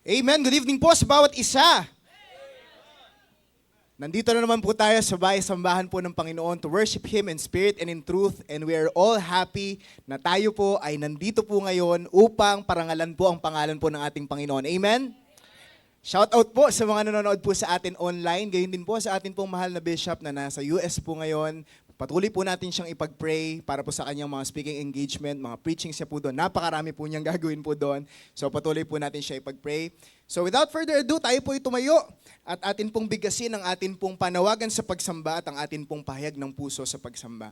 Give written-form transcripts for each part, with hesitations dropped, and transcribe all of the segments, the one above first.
Amen. Good evening po sa bawat isa. Nandito na naman po tayo sa bahay-sambahan po ng Panginoon to worship Him in spirit and in truth. And we are all happy na tayo po ay nandito po ngayon upang parangalan po ang pangalan po ng ating Panginoon. Amen? Shout out po sa mga nanonood po sa atin online. Gayon din po sa atin pong mahal na bishop na nasa US po ngayon. Patuloy po natin siyang ipag-pray para po sa kanyang mga speaking engagement, mga preaching siya po doon. Napakarami po niyang gagawin po doon. So patuloy po natin siya ipag-pray. So without further ado, tayo po tumayo at atin pong bigasin ang atin pong panawagan sa pagsamba at ang atin pong pahayag ng puso sa pagsamba.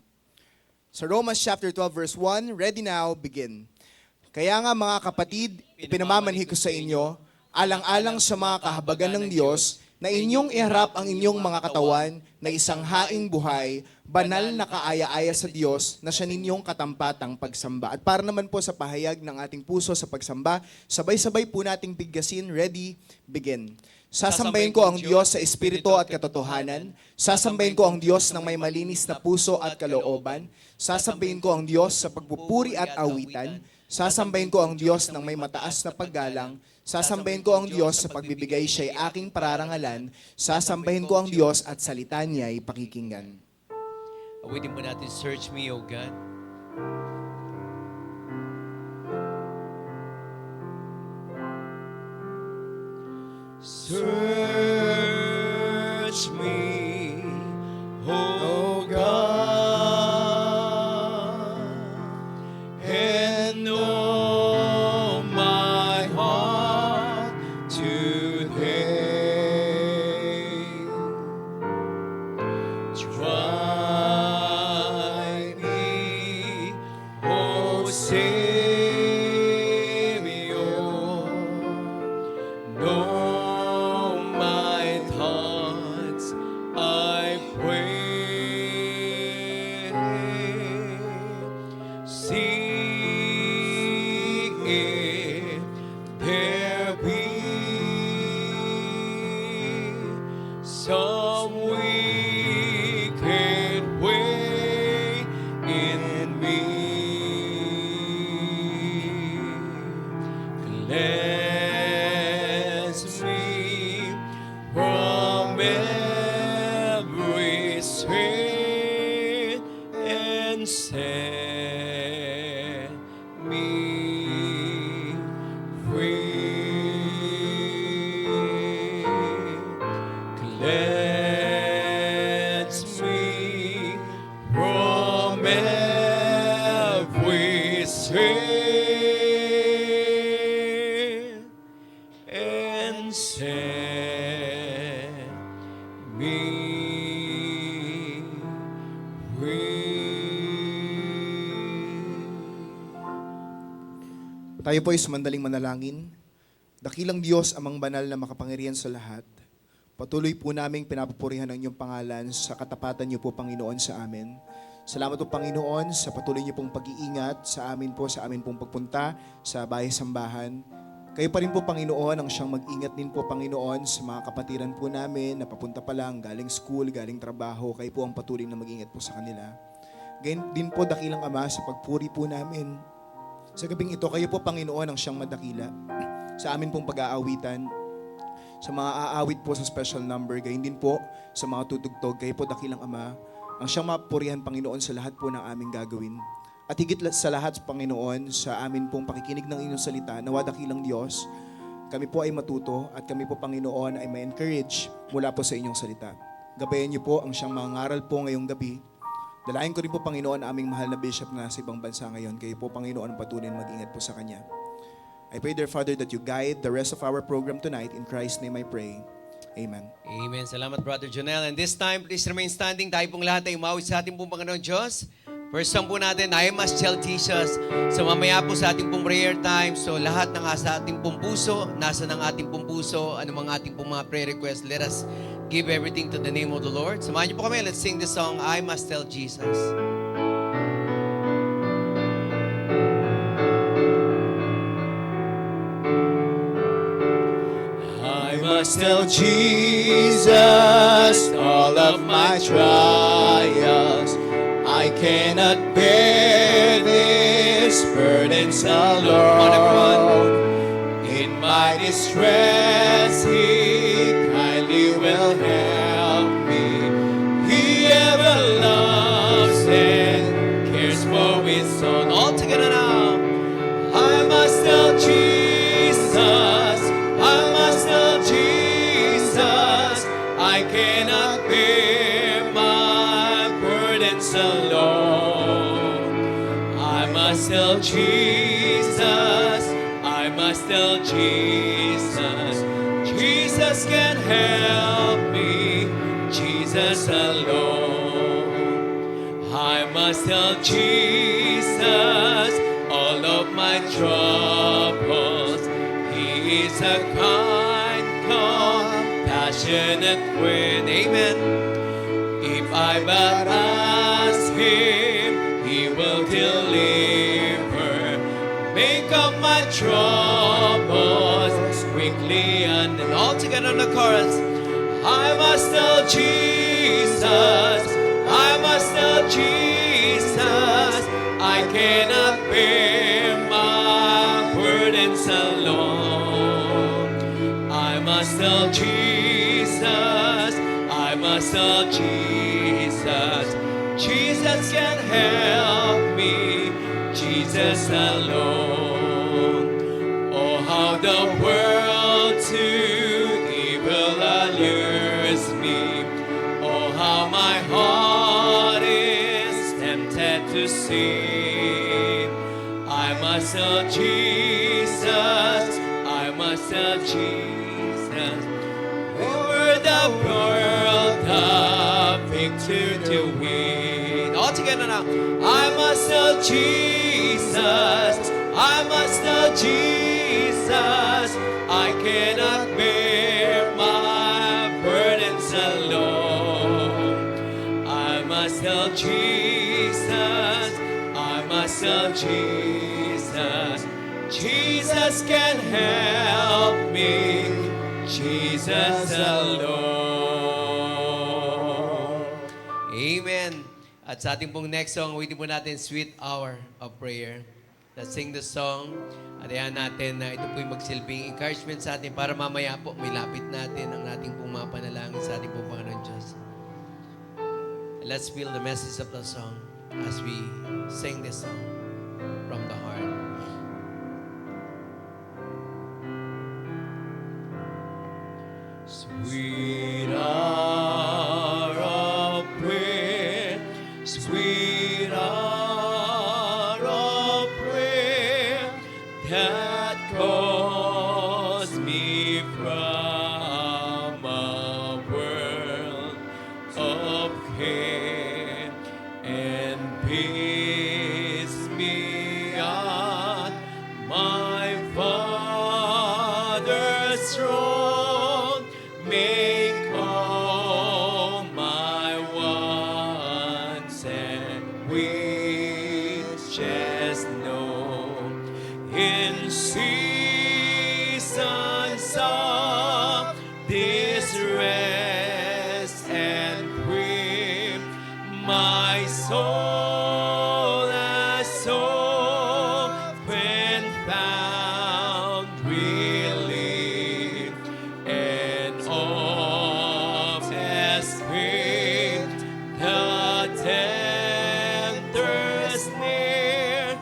Sa Romans chapter 12 verse 1, ready now, begin. Kaya nga mga kapatid, ipinamamanhi ko sa inyo, alang-alang sa mga kahabagan ng Diyos, na inyong iharap ang inyong mga katawan na isang haing buhay, banal na kaaya-aya sa Diyos na siya ninyong katampatang pagsamba. At para naman po sa pahayag ng ating puso sa pagsamba, sabay-sabay po nating bigyasin, ready, begin. Sasambahin ko ang Diyos sa espiritu at katotohanan. Sasambahin ko ang Diyos ng may malinis na puso at kalooban. Sasambahin ko ang Diyos sa pagpupuri at awitan. Sasambahin ko ang Diyos ng may mataas na paggalang. Sasambahin ko ang Diyos sa pagbibigay siya'y aking pararangalan. Sasambahin ko ang Diyos at salita niya'y pakikinggan. Awitin po natin, search me, O God. Search me, O God, and know my heart today. Try me, O Savior, know my thoughts, I pray. See if there be some wicked way in me. Cleanse me from every sin and set me free. Cleanse me from every sin and set me free. Tayo po ay sumandaling manalangin. Dakilang Diyos, amang banal na makapangyarihan sa lahat, patuloy po naming pinapupurihan ang inyong pangalan sa katapatan niyo po, Panginoon, sa amin. Salamat po, Panginoon, sa patuloy niyo pong pag-iingat sa amin pong pagpunta sa bahay-sambahan. Kayo pa rin po, Panginoon, ang siyang mag-ingat din po, Panginoon, sa mga kapatiran po namin na papunta pa lang, galing school, galing trabaho. Kayo po ang patuloy na mag-ingat po sa kanila. Ganyan din po, dakilang Ama, sa pagpuri po namin. Sa gabing ito, kayo po, Panginoon, ang siyang madakila sa amin pong pag-aawitan, sa mga aawit po sa special number, gayon din po sa mga tutugtog, kayo po, dakilang Ama, ang siyang mapurihan, Panginoon, sa lahat po ng aming gagawin. At higit sa lahat, Panginoon, sa amin pong pakikinig ng inyong salita, nawa dakilang Diyos, kami po ay matuto at kami po, Panginoon, ay ma-encourage mula po sa inyong salita. Gabayan niyo po ang siyang mga ngaral po ngayong gabi. Dalayan ko rin po, Panginoon, aming mahal na bishop na nasa ibang bansa ngayon. Kayo po, Panginoon, patuloy na mag-ingat po sa kanya. I pray, dear Father, that you guide the rest of our program tonight. In Christ's name I pray. Amen. Amen. Salamat, Brother Jonel. And this time, please remain standing. Tayo pong lahat ay umawit sa ating pong Panginoon Diyos. First song po natin, I must tell Jesus. So mamaya po sa ating pong prayer time, so lahat ng sa ating pong puso, nasa ng ating pong puso, ano mga ating pong mga prayer request, let us give everything to the name of the Lord. Samahan niyo po kami, let's sing the song, I must tell Jesus. I must tell Jesus all of my trials. I cannot bear these burdens alone. In my my distress, He kindly will help me. He ever loves and cares for His own. All together now. I must tell Jesus, I must tell Jesus, I cannot bear my burdens alone. I must tell Jesus, I must tell Jesus, Jesus can help me, Jesus alone. I must tell Jesus all of my troubles. He is a kind, compassionate friend. Amen. If I but ask Him, He will deliver. Make up my troubles quickly and all together on the chorus. I must tell Jesus, I must tell Jesus, I cannot bear my burdens alone. I must tell Jesus, I must tell Jesus, Jesus can help me, Jesus alone. Oh, how the world to evil allures me. Oh, how my heart is tempted to sin. I must tell Jesus, I must tell Jesus, over the world the victory to win. All together now. I must tell Jesus, I must tell Jesus, I cannot bear my burdens alone. I must tell Jesus, I must tell Jesus, Jesus can help me, Jesus alone. Amen. At sa ating pong next song, awitin po natin Sweet Hour of Prayer. Let's sing the song. At ayan natin na ito po'y magsilbing encouragement sa atin para mamaya po may lapit natin ang ating pong mga panalangin sa ating pong Panginoon Diyos. Let's feel the message of the song as we sing this song from the heart. Sweet hour of prayer, sweet hour of prayer that calls me from a world of care and bids me on my Father's throne. Make all my wants and wishes known in seasons of distress and grief. My soul has often found relief and of escape the tempter's near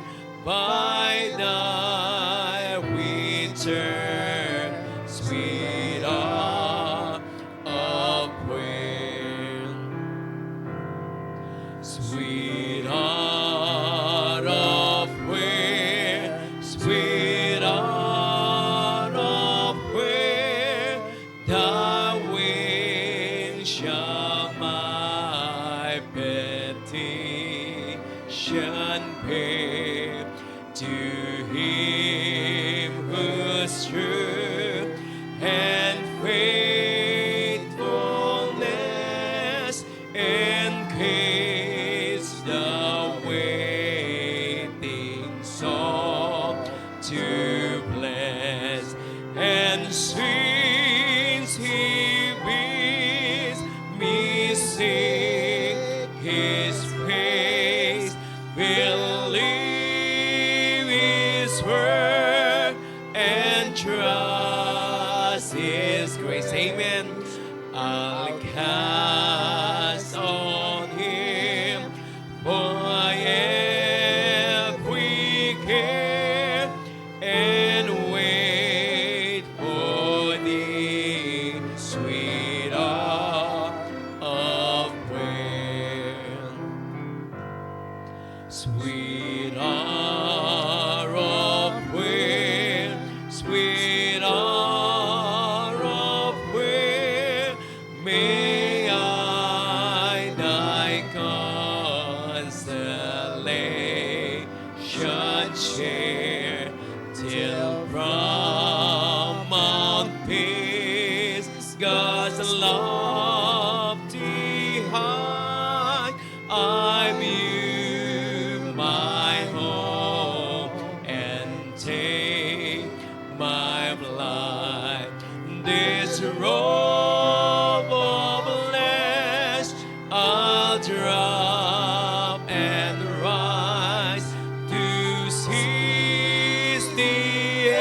by thy return, sweet hour of prayer. Sweet heart of prayer, sweet heart of prayer, thy wings shall my petition bear to Him who's true and faithfulness in case Sweet hour of prayer, sweet hour of prayer, may I thy consolation share, till from Mount Peace God's lofty height I view my home and take my flight. This robe of flesh I'll drop and rise to seize the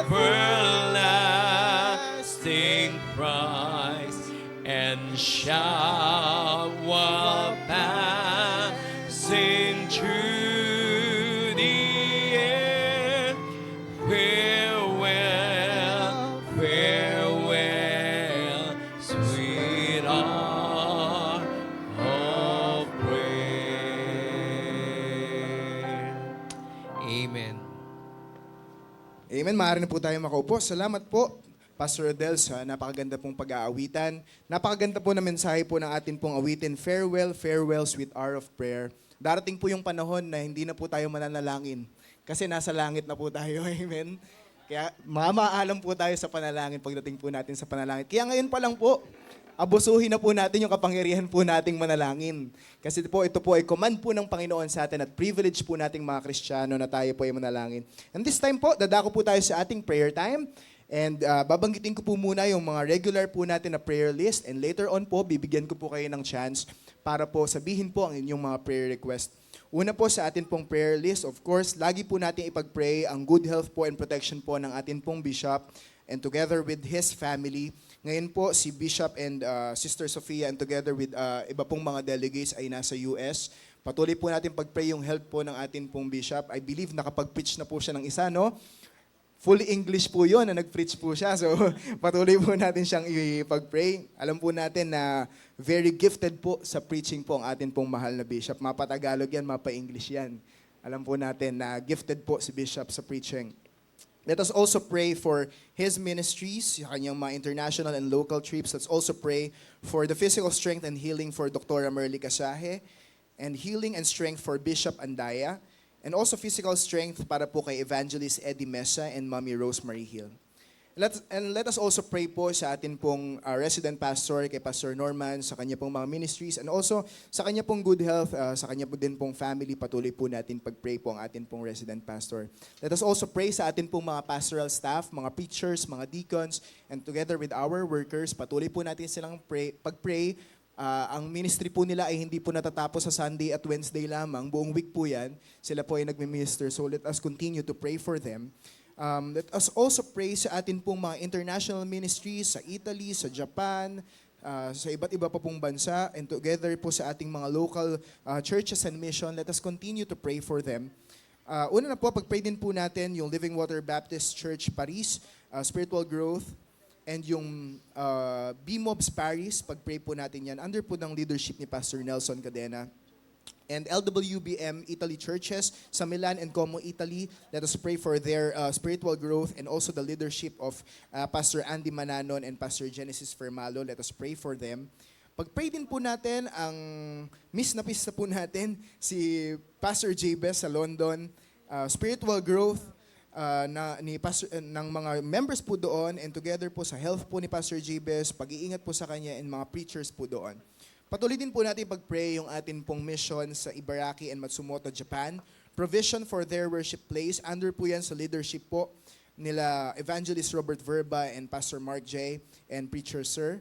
everlasting prize, and shout while passing through the air, farewell, farewell, sweet hour of prayer. Amen. Amen. Maaari na po tayo makaupo. Salamat po, Pastor Rodel, sa napakaganda pong pag-aawitan. Napakaganda po na mensahe po ng atin pong awitin, Farewell, Farewell, Sweet Hour of Prayer. Darating po yung panahon na hindi na po tayo mananalangin kasi nasa langit na po tayo. Amen. Kaya mamaalam po tayo sa panalangin pagdating po natin sa panalangin. Kaya ngayon pa lang po, abusuhin na po natin yung kapangyarihan po nating manalangin. Kasi po, ito po ay command po ng Panginoon sa atin at privilege po nating mga Kristiyano na tayo po ay manalangin. And this time po, dadako po tayo sa ating prayer time. And babanggitin ko po muna yung mga regular po natin na prayer list. And later on po, bibigyan ko po kayo ng chance para po sabihin po ang inyong mga prayer request. Una po sa atin pong prayer list, of course, lagi po natin ipag-pray ang good health po and protection po ng atin pong bishop and together with his family. Ngayon po, si Bishop and Sister Sofia and together with iba pong mga delegates ay nasa US. Patuloy po natin pag-pray yung health po ng atin pong Bishop. I believe nakapag-preach na po siya ng isa, no? Fully English po yun na nag-preach po siya. So, patuloy po natin siyang ipag-pray. Alam po natin na very gifted po sa preaching po ang atin pong mahal na Bishop. Mapa-Tagalog yan, mapa-English yan. Alam po natin na gifted po si Bishop sa preaching. Let us also pray for his ministries, yung kanyang mga international and local trips. Let's also pray for the physical strength and healing for Dr. Merly Casahe, and healing and strength for Bishop Andaya, and also physical strength para po kay Evangelist Eddie Mesa and Mommy Rosemary Hill. Let us also pray po sa atin pong resident pastor, kay Pastor Norman, sa kanya pong mga ministries, and also sa kanya pong good health, sa kanya po din pong family. Patuloy po natin pag-pray po ang atin pong resident pastor. Let us also pray sa atin pong mga pastoral staff, mga preachers, mga deacons, and together with our workers, patuloy po natin silang pag-pray. Ang ministry po nila ay hindi po natatapos sa Sunday at Wednesday lamang. Buong week po yan. Sila po ay nagmi-minister. So let us continue to pray for them. Let us also pray sa atin pong mga international ministries sa Italy, sa Japan, sa iba't iba pa pong bansa, and together po sa ating mga local churches and mission. Let us continue to pray for them. Una na po, pag-pray din po natin yung Living Water Baptist Church Paris, Spiritual Growth, and yung BMOBS Paris, pag-pray po natin yan, under po ng leadership ni Pastor Nelson Cadena. And LWBM Italy churches sa Milan and Como, Italy. Let us pray for their spiritual growth and also the leadership of Pastor Andy Mananon and Pastor Genesis Fermalo. Let us pray for them. Pag-pray din po natin ang miss na po natin si Pastor Jabez sa London. Spiritual growth ni Pastor, ng mga members po doon, and together po sa health po ni Pastor Jabez, pag-iingat po sa kanya and mga preachers po doon. Patuloy din po natin pag-pray yung atin pong mission sa Ibaraki and Matsumoto, Japan. Provision for their worship place. Under po yan sa leadership po nila Evangelist Robert Verba and Pastor Mark J. and Preacher Sir.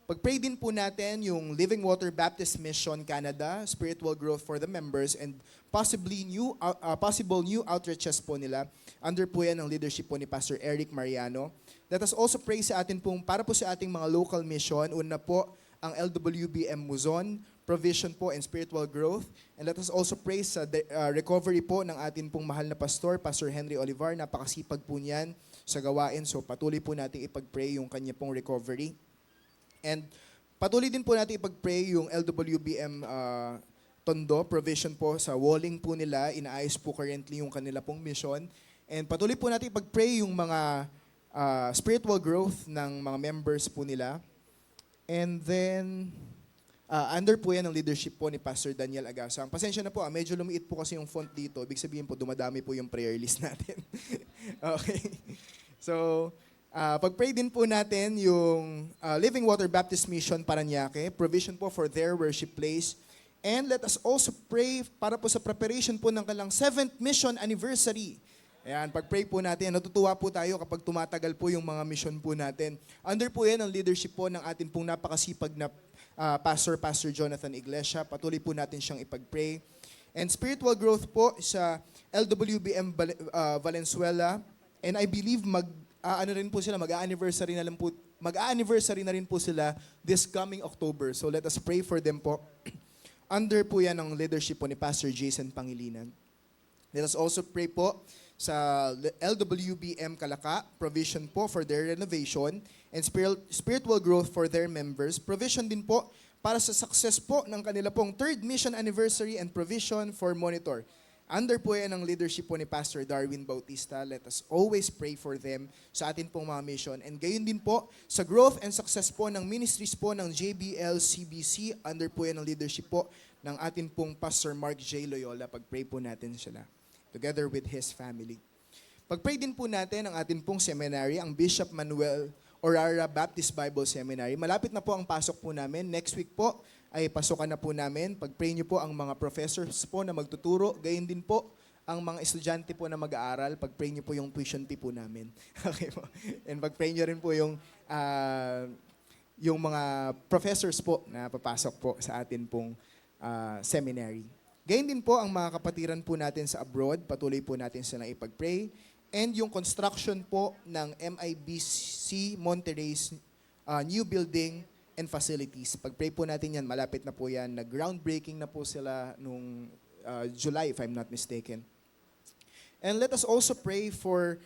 Pag-pray din po natin yung Living Water Baptist Mission Canada, spiritual growth for the members, and possible new outreaches po nila. Under po yan ang leadership po ni Pastor Eric Mariano. Let us also pray sa atin pong, para po sa ating mga local mission. Una po, ang LWBM Muzon, provision po and spiritual growth. And let us also pray sa recovery po ng atin pong mahal na pastor, Pastor Henry Olivar. Napakasipag po niyan sa gawain. So patuloy po natin ipag-pray yung kanya pong recovery. And patuloy din po natin ipag-pray yung LWBM Tondo, provision po sa walling po nila, inaayos po currently yung kanila pong mission. And patuloy po natin ipag-pray yung mga spiritual growth ng mga members po nila. And then, under po yan ang leadership po ni Pastor Daniel Agasang. Pasensya na po, medyo lumiit po kasi yung font dito. Ibig sabihin po, dumadami po yung prayer list natin. Okay. So, pag-pray din po natin yung Living Water Baptist Mission Parañaque, provision po for their worship place. And let us also pray para po sa preparation po ng kanilang 7th mission anniversary. Ayan, pag-pray po natin, natutuwa po tayo kapag tumatagal po yung mga mission po natin. Under po yan ang leadership po ng atin pong napakasipag na Pastor Jonathan Iglesia. Patuloy po natin siyang ipag-pray. And spiritual growth po sa LWBM Valenzuela. And I believe mag-anniversary na rin po sila this coming October. So let us pray for them po. Under po yan ang leadership po ni Pastor Jason Pangilinan. Let us also pray po sa LWBM Kalaka, provision po for their renovation and spiritual growth for their members. Provision din po para sa success po ng kanila pong 3rd mission anniversary and provision for monitor. Under po yan ang leadership po ni Pastor Darwin Bautista. Let us always pray for them sa atin pong mga mission. And gayon din po sa growth and success po ng ministries po ng JBL CBC. Under po yan ang leadership po ng atin pong Pastor Mark J. Loyola. Pag-pray po natin sila together with his family. Pag-pray din po natin ang atin pong seminary, ang Bishop Manuel Orara Baptist Bible Seminary. Malapit na po ang pasok po namin. Next week po ay pasukan na po namin. Pag-pray niyo po ang mga professors po na magtuturo. Gayon din po ang mga estudyante po na mag-aaral. Pag-pray niyo po yung tuition fee po namin. Okay po. And pag-pray niyo rin po yung mga professors po na papasok po sa atin pong seminary. Gayon din po ang mga kapatiran po natin sa abroad. Patuloy po natin silang ipag-pray. And yung construction po ng MIBC Monterrey's new building and facilities. Pag-pray po natin yan, malapit na po yan. Nag-groundbreaking na po sila nung July, if I'm not mistaken. And let us also pray for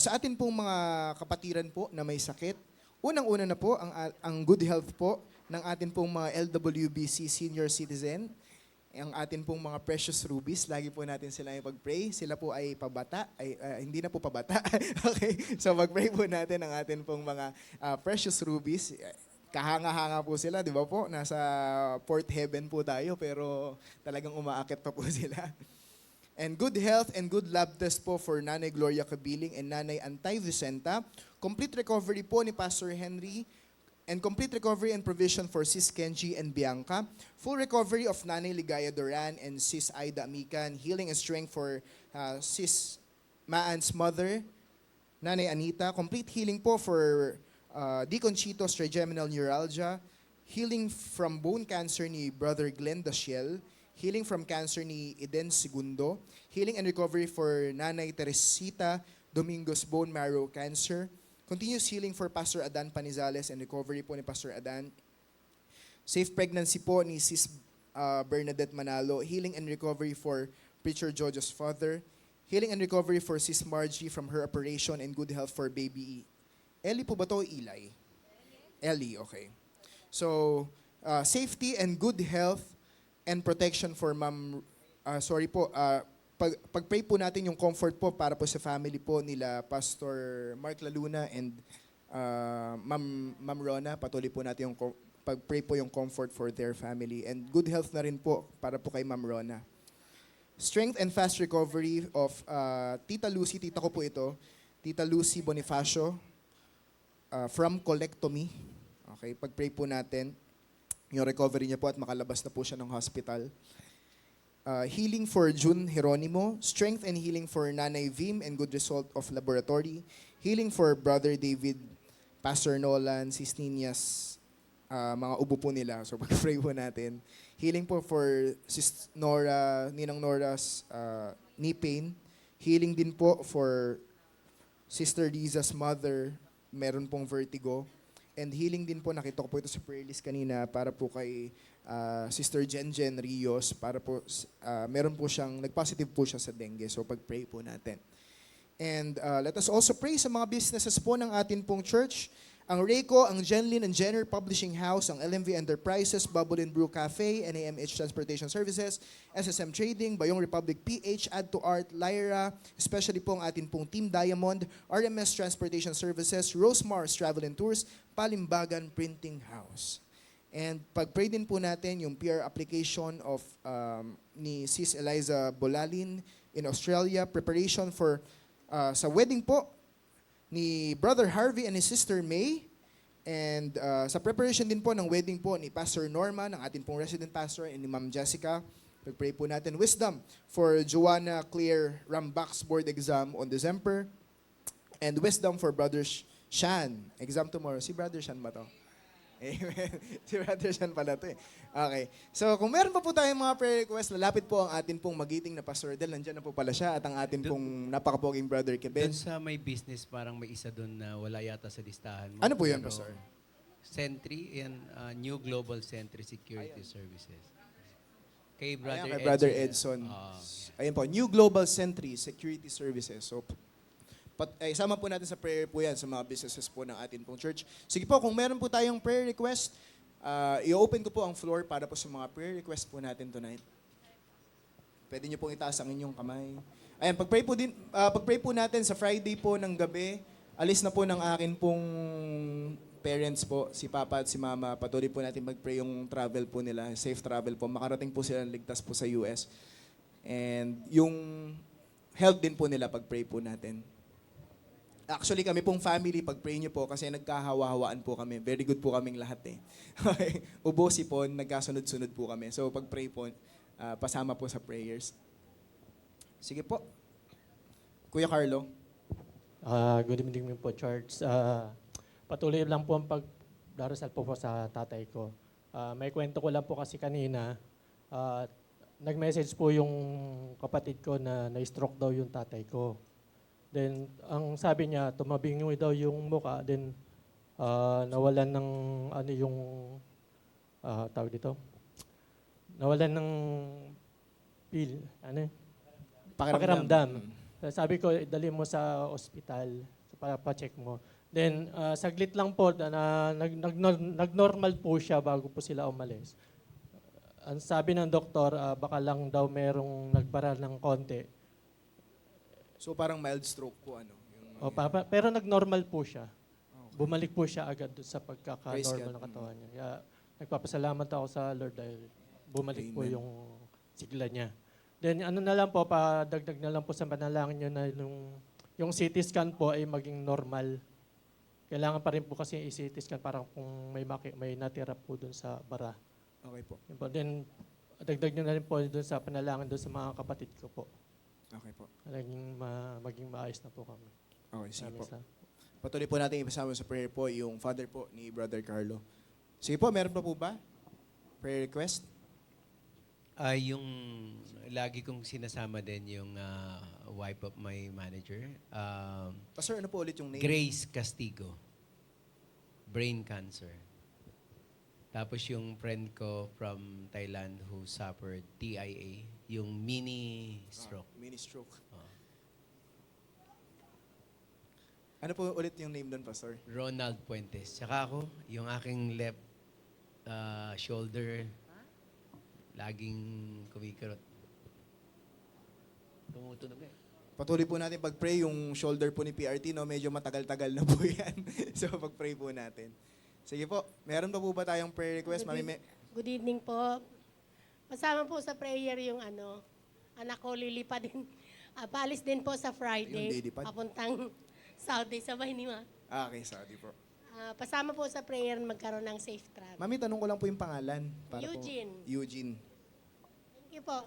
sa atin pong mga kapatiran po na may sakit. Unang-una na po ang good health po ng atin pong mga LWBC senior citizen. Ang atin pong mga precious rubies, lagi po natin sila ipag-pray. Sila po ay pabata, hindi na po pabata. Okay, so mag-pray po natin ang atin pong mga precious rubies. Kahanga-hanga po sila, di ba po? Nasa fourth heaven po tayo, pero talagang umaakit pa po sila. And good health and good lab test po for Nanay Gloria Cabiling and Nanay Antay Vicenta. Complete recovery po ni Pastor Henry. And complete recovery and provision for Sis Kenji and Bianca. Full recovery of Nanay Ligaya Duran and Sis Aida Amican. Healing and strength for Sis Maan's mother, Nanay Anita. Complete healing po for Deacon Chito's trigeminal neuralgia. Healing from bone cancer ni Brother Glenn Dashiel. Healing from cancer ni Eden Segundo. Healing and recovery for Nanay Teresita Domingos bone marrow cancer. Continuous healing for Pastor Adan Panizales and recovery po ni Pastor Adan. Safe pregnancy po ni Sis Bernadette Manalo. Healing and recovery for Preacher George's father. Healing and recovery for Sis Margie from her operation and good health for baby Ellie po ba to? Eli? Ellie, okay. So, safety and good health and protection for pag-pray po natin yung comfort po para po sa family po nila Pastor Mark Laluna and Ma'am Rona. Patuloy po natin yung pag-pray po yung comfort for their family and good health na rin po para po kay Ma'am Rona. Strength and fast recovery of Tita Lucy, tita ko po ito, Tita Lucy Bonifacio from colectomy. Okay, pag-pray po natin yung recovery niya po at makalabas na po siya ng hospital. Healing for June Jeronimo, strength and healing for Nanay Vim and good result of laboratory, healing for Brother David, Pastor Nolan, Sis Ninyas, mga ubo po nila. So pag-pray po natin. Healing po for Sis Nora, Ninang Nora's knee pain. Healing din po for Sister Liza's mother, meron pong vertigo. And healing din po, nakita ko po ito sa prayer list kanina para po kay Sister Jen Rios, para po, meron po siyang, nag-positive po siya sa dengue. So pag-pray po natin. And let us also pray sa mga businesses po ng atin pong church. ang Rayco, ang Genlin and Jenner Publishing House, ang LMV Enterprises, Bubble and Brew Cafe, NAMH Transportation Services, SSM Trading, Bayong Republic PH, Add to Art, Lyra, especially po ang atin pong Team Diamond, RMS Transportation Services, Rosemars Travel and Tours, Palimbagan Printing House. And pag-pray din po natin yung PR application of ni Sis Eliza Bolalin in Australia, preparation for sa wedding po ni Brother Harvey and his sister May. And sa preparation din po ng wedding po ni Pastor Norma, ng ating pong resident pastor, and ni Ma'am Jessica. Pag-pray po natin wisdom for Joanna Claire Rambax board exam on December. And wisdom for Brother Shan. Exam tomorrow. Si Brother Shan ba to? Amen. Si Brother Shan pala to eh. Okay. So kung meron pa po tayong mga prayer request, lalapit po ang atin pong magiting na Pastor Del. Nandiyan na po pala siya. At ang atin pong napakapoging Brother Kevin. Doon sa may business, parang may isa doon na wala yata sa listahan mo. Ano po yan, Pero Pastor? Sentry and New Global Sentry Security Services. Kay Brother Ayan, kay Brother Edson. Ayan po, New Global Sentry Security Services. So, isama po natin sa prayer po yan sa mga businesses po ng atin pong church. Sige po, kung meron po tayong prayer request, i-open ko po ang floor para po sa mga prayer request po natin tonight. Pwede nyo pong itaas ang inyong kamay. Ayan, pag-pray po natin sa Friday po ng gabi, alis na po ng akin pong parents po, si Papa at si Mama. Patuloy po natin mag-pray yung travel po nila, safe travel po. Makarating po sila ligtas po sa US. And yung health din po nila pag-pray po natin. Actually, kami pong family, pag-pray nyo po, kasi nagkahawa-hawaan po kami. Very good po kaming lahat eh. Okay. Ubosipon, nagkasunod-sunod po kami. So, pag-pray po, pasama po sa prayers. Sige po. Kuya Carlo. Good evening po, Church. Patuloy lang po ang pagdarasal po sa tatay ko. May kwento ko lang po kasi kanina. Nag-message po yung kapatid ko na na-stroke daw yung tatay ko. Then, ang sabi niya, tumabingoy daw yung muka. Then, nawalan ng, tawag dito? Nawalan ng pakiramdam. Sabi ko, dali mo sa ospital para pa-check mo. Then, saglit lang po, nag-normal po siya bago po sila umalis. Ang sabi ng doktor, baka lang daw merong nagbara ng konti. So parang mild stroke po ano? Pero nag-normal po siya. Okay. Bumalik po siya agad doon sa Praise pagkaka-normal God. ng katawan niya. Kaya nagpapasalamat ako sa Lord dahil bumalik po Amen. yung sigla niya. Then ano na lang po, padagdag na lang po sa panalangin niyo na yung CT scan po ay maging normal. Kailangan pa rin po kasi i-CT scan parang kung may natira po doon sa bara. Okay po. Yun po. Then dagdag niyo na rin po doon sa panalangin doon sa mga kapatid ko po. Okay po. Maging maayos na po kami. Okay, sige po. Maraming Patuloy po natin ipasama sa prayer po yung father po ni Brother Carlo. Sige po, meron pa po ba? Prayer request? Yung lagi kong sinasama din yung wife of my manager. Pastor, ano po ulit yung name? Grace Castigo. Brain cancer. Tapos yung friend ko from Thailand who suffered TIA, yung mini stroke. Mini stroke. Oh. Ano po ulit yung name doon, Pastor? Ronald Puentes. Tsaka ako, yung aking left shoulder, laging kumikirot. Tumutunog eh. Patuloy po natin pag-pray yung shoulder po ni PRT, no? Medyo matagal-tagal na po yan. So, pag-pray po natin. Sige po, meron pa po ba tayong prayer request? Good evening po. Kasama po sa prayer yung anak ko lilipad din. Paalis din po sa Yung Friday. lilipad? Papuntang Saudi, sabay ni Ma. Okay, sorry po. Pasama po sa prayer magkaroon ng safe travel. Mami, tanong ko lang po yung pangalan. Eugene. Eugene. Thank you po.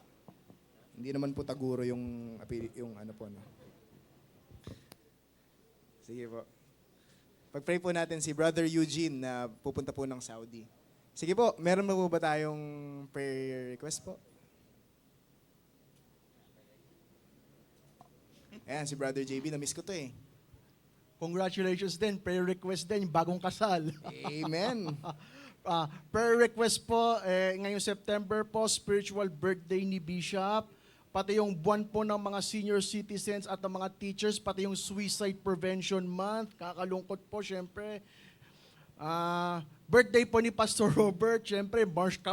Hindi naman po taguro yung ano po, no? Sige po. Pag-pray po natin si Brother Eugene na pupunta po ng Saudi. Sige po, meron na po ba tayong prayer request po? Ayan, si Brother JB, na-miss ko to eh. Congratulations din, prayer request din, yung bagong kasal. Amen. Prayer request po, ngayong September po, spiritual birthday ni Bishop, pati yung buwan po ng mga senior citizens at ng mga teachers, pati yung suicide prevention month. Kakalungkot po, syempre. Birthday po ni Pastor Robert, syempre,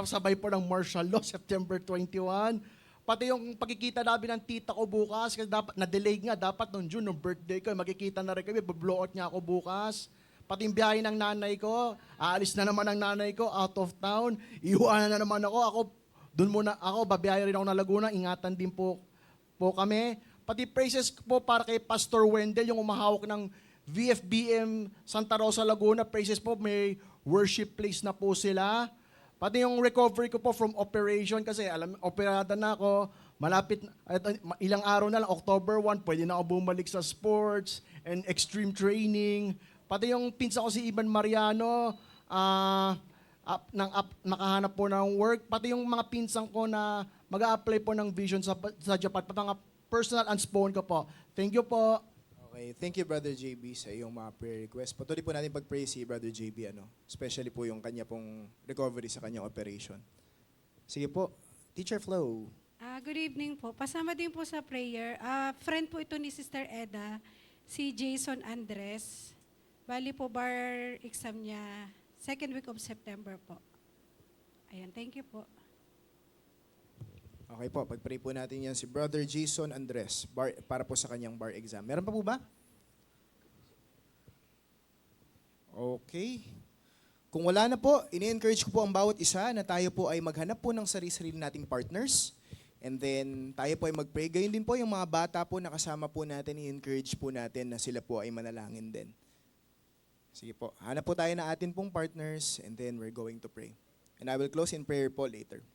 sabay po ng martial law, September 21. Pati yung pagkikita namin ng tita ko bukas, kasi dapat, na-delay nga, dapat noong June, nung birthday ko, magkikita na rin kami, blow out niya ako bukas. Pati yung biyahe ng nanay ko, aalis na naman ang nanay ko, out of town, iuwanan na naman ako, doon muna ako, babiyahe rin ako na Laguna, ingatan din po kami. Pati praises po para kay Pastor Wendell, yung umahawak ng VFBM Santa Rosa, Laguna, praises po, may worship place na po sila. Pati yung recovery ko po from operation, kasi operada na ako, malapit, ilang araw na lang, October 1, pwede na ako bumalik sa sports and extreme training. Pati yung pinsa ko si Ivan Mariano, nakahanap po ng work. Pati yung mga pinsang ko na mag-a-apply po ng vision sa Japan. Pati mga personal and spawn ko po. Thank you po. Okay, thank you Brother JB sa iyong mga prayer request. Patuloy po natin pag-pray si Brother JB, especially po yung kanya pong recovery sa kanyang operation. Sige po, Teacher Flo. Good evening po. Pasama din po sa prayer. Friend po ito ni Sister Eda, si Jason Andres. Bali po bar exam niya, 2nd week of September po. Ayan, thank you po. Okay po, pag-pray po natin yan si Brother Jason Andres para po sa kanyang bar exam. Meron pa po ba? Okay. Kung wala na po, ini-encourage ko po ang bawat isa na tayo po ay maghanap po ng sarili-sarili nating partners. And then tayo po ay mag-pray. Gayun din po yung mga bata po na kasama po natin, i-encourage po natin na sila po ay manalangin din. Sige po, hanap po tayo na atin pong partners and then we're going to pray. And I will close in prayer po later.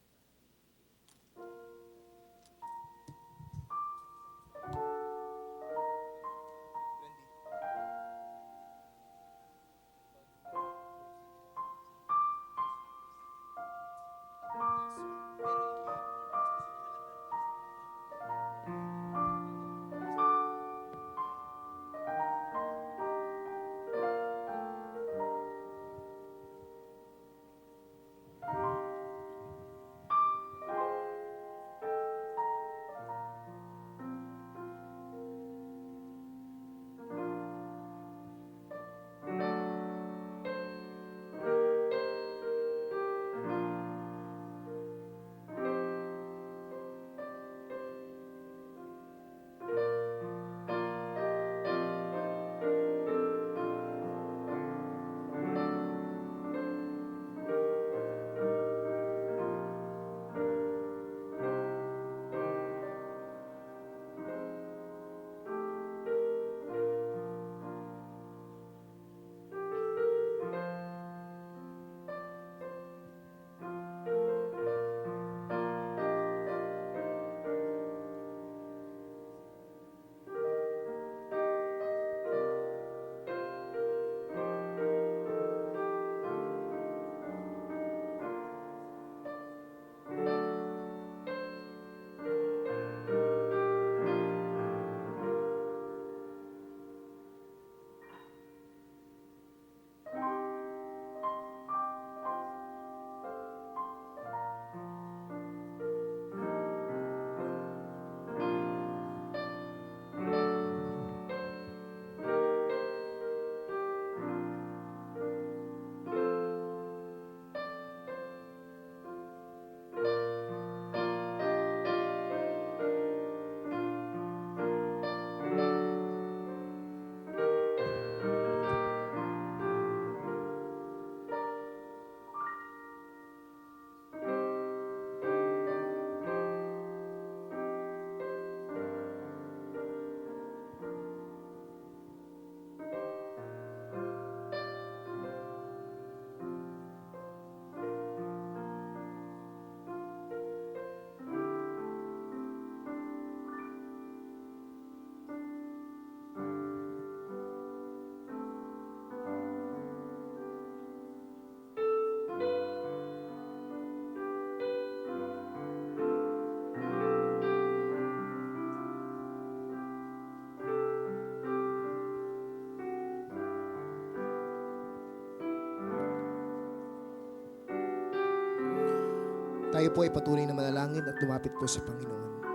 Tayo po ay patuloy na manalangin at lumapit po sa Panginoon.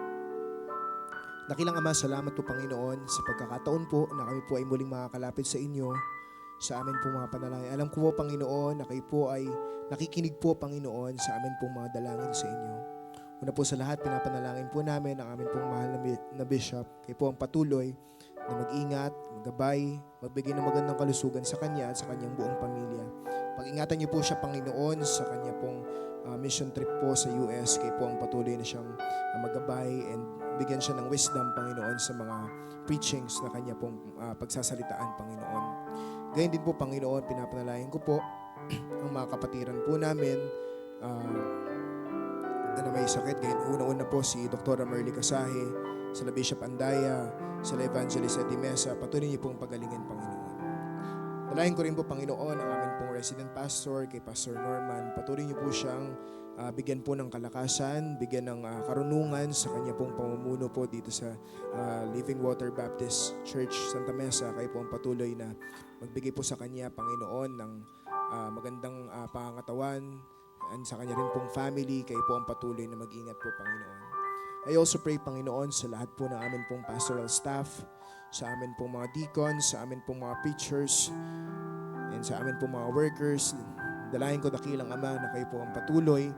Dakilang Ama, salamat po Panginoon sa pagkakataon po na kami po ay muling makakalapit sa inyo. sa amin pong mga panalangin. Alam ko po, Panginoon, na kayo po ay nakikinig po, Panginoon, sa amin pong mga dalangin sa inyo. Una po sa lahat, pinapanalangin po namin ang amin pong mahal na bishop. Kayo po ang patuloy na mag-ingat, maggabay, magbigay ng magandang kalusugan sa kanya at sa kanyang buong pamilya. Pag-ingatan niyo po siya, Panginoon, sa kanya pong mission trip po sa US. Kayo po ang patuloy na siyang maggabay and bigyan siya ng wisdom, Panginoon, sa mga preachings na kanya pong pagsasalitaan, Panginoon. Gayun din po, Panginoon, pinapanalangin ko po ang mga kapatiran po namin na may sakit. Gayun, una-una po si Dr. Merly Casahe, sila Bishop Andaya, sila Evangelist Eddie Mesa. Patuloy niyo pong pagalingin, Panginoon. Dalayan ko rin po, Panginoon, ang aming pong resident pastor, kay Pastor Norman. Patuloy niyo po siyang bigyan po ng kalakasan, bigyan ng karunungan sa kanya pong pamumuno po dito sa Living Water Baptist Church Santa Mesa. Kayo po ang patuloy na magbigay po sa kanya, Panginoon, ng magandang pangangatawan, and sa kanya rin pong family. Kayo po ang patuloy na mag-ingat po, Panginoon. I also pray, Panginoon, sa lahat po ng amin pong pastoral staff, sa amin pong mga deacons, sa amin pong mga preachers, and sa amin pong mga workers. Dalayan ko, dakilang Ama, na kayo po ang patuloy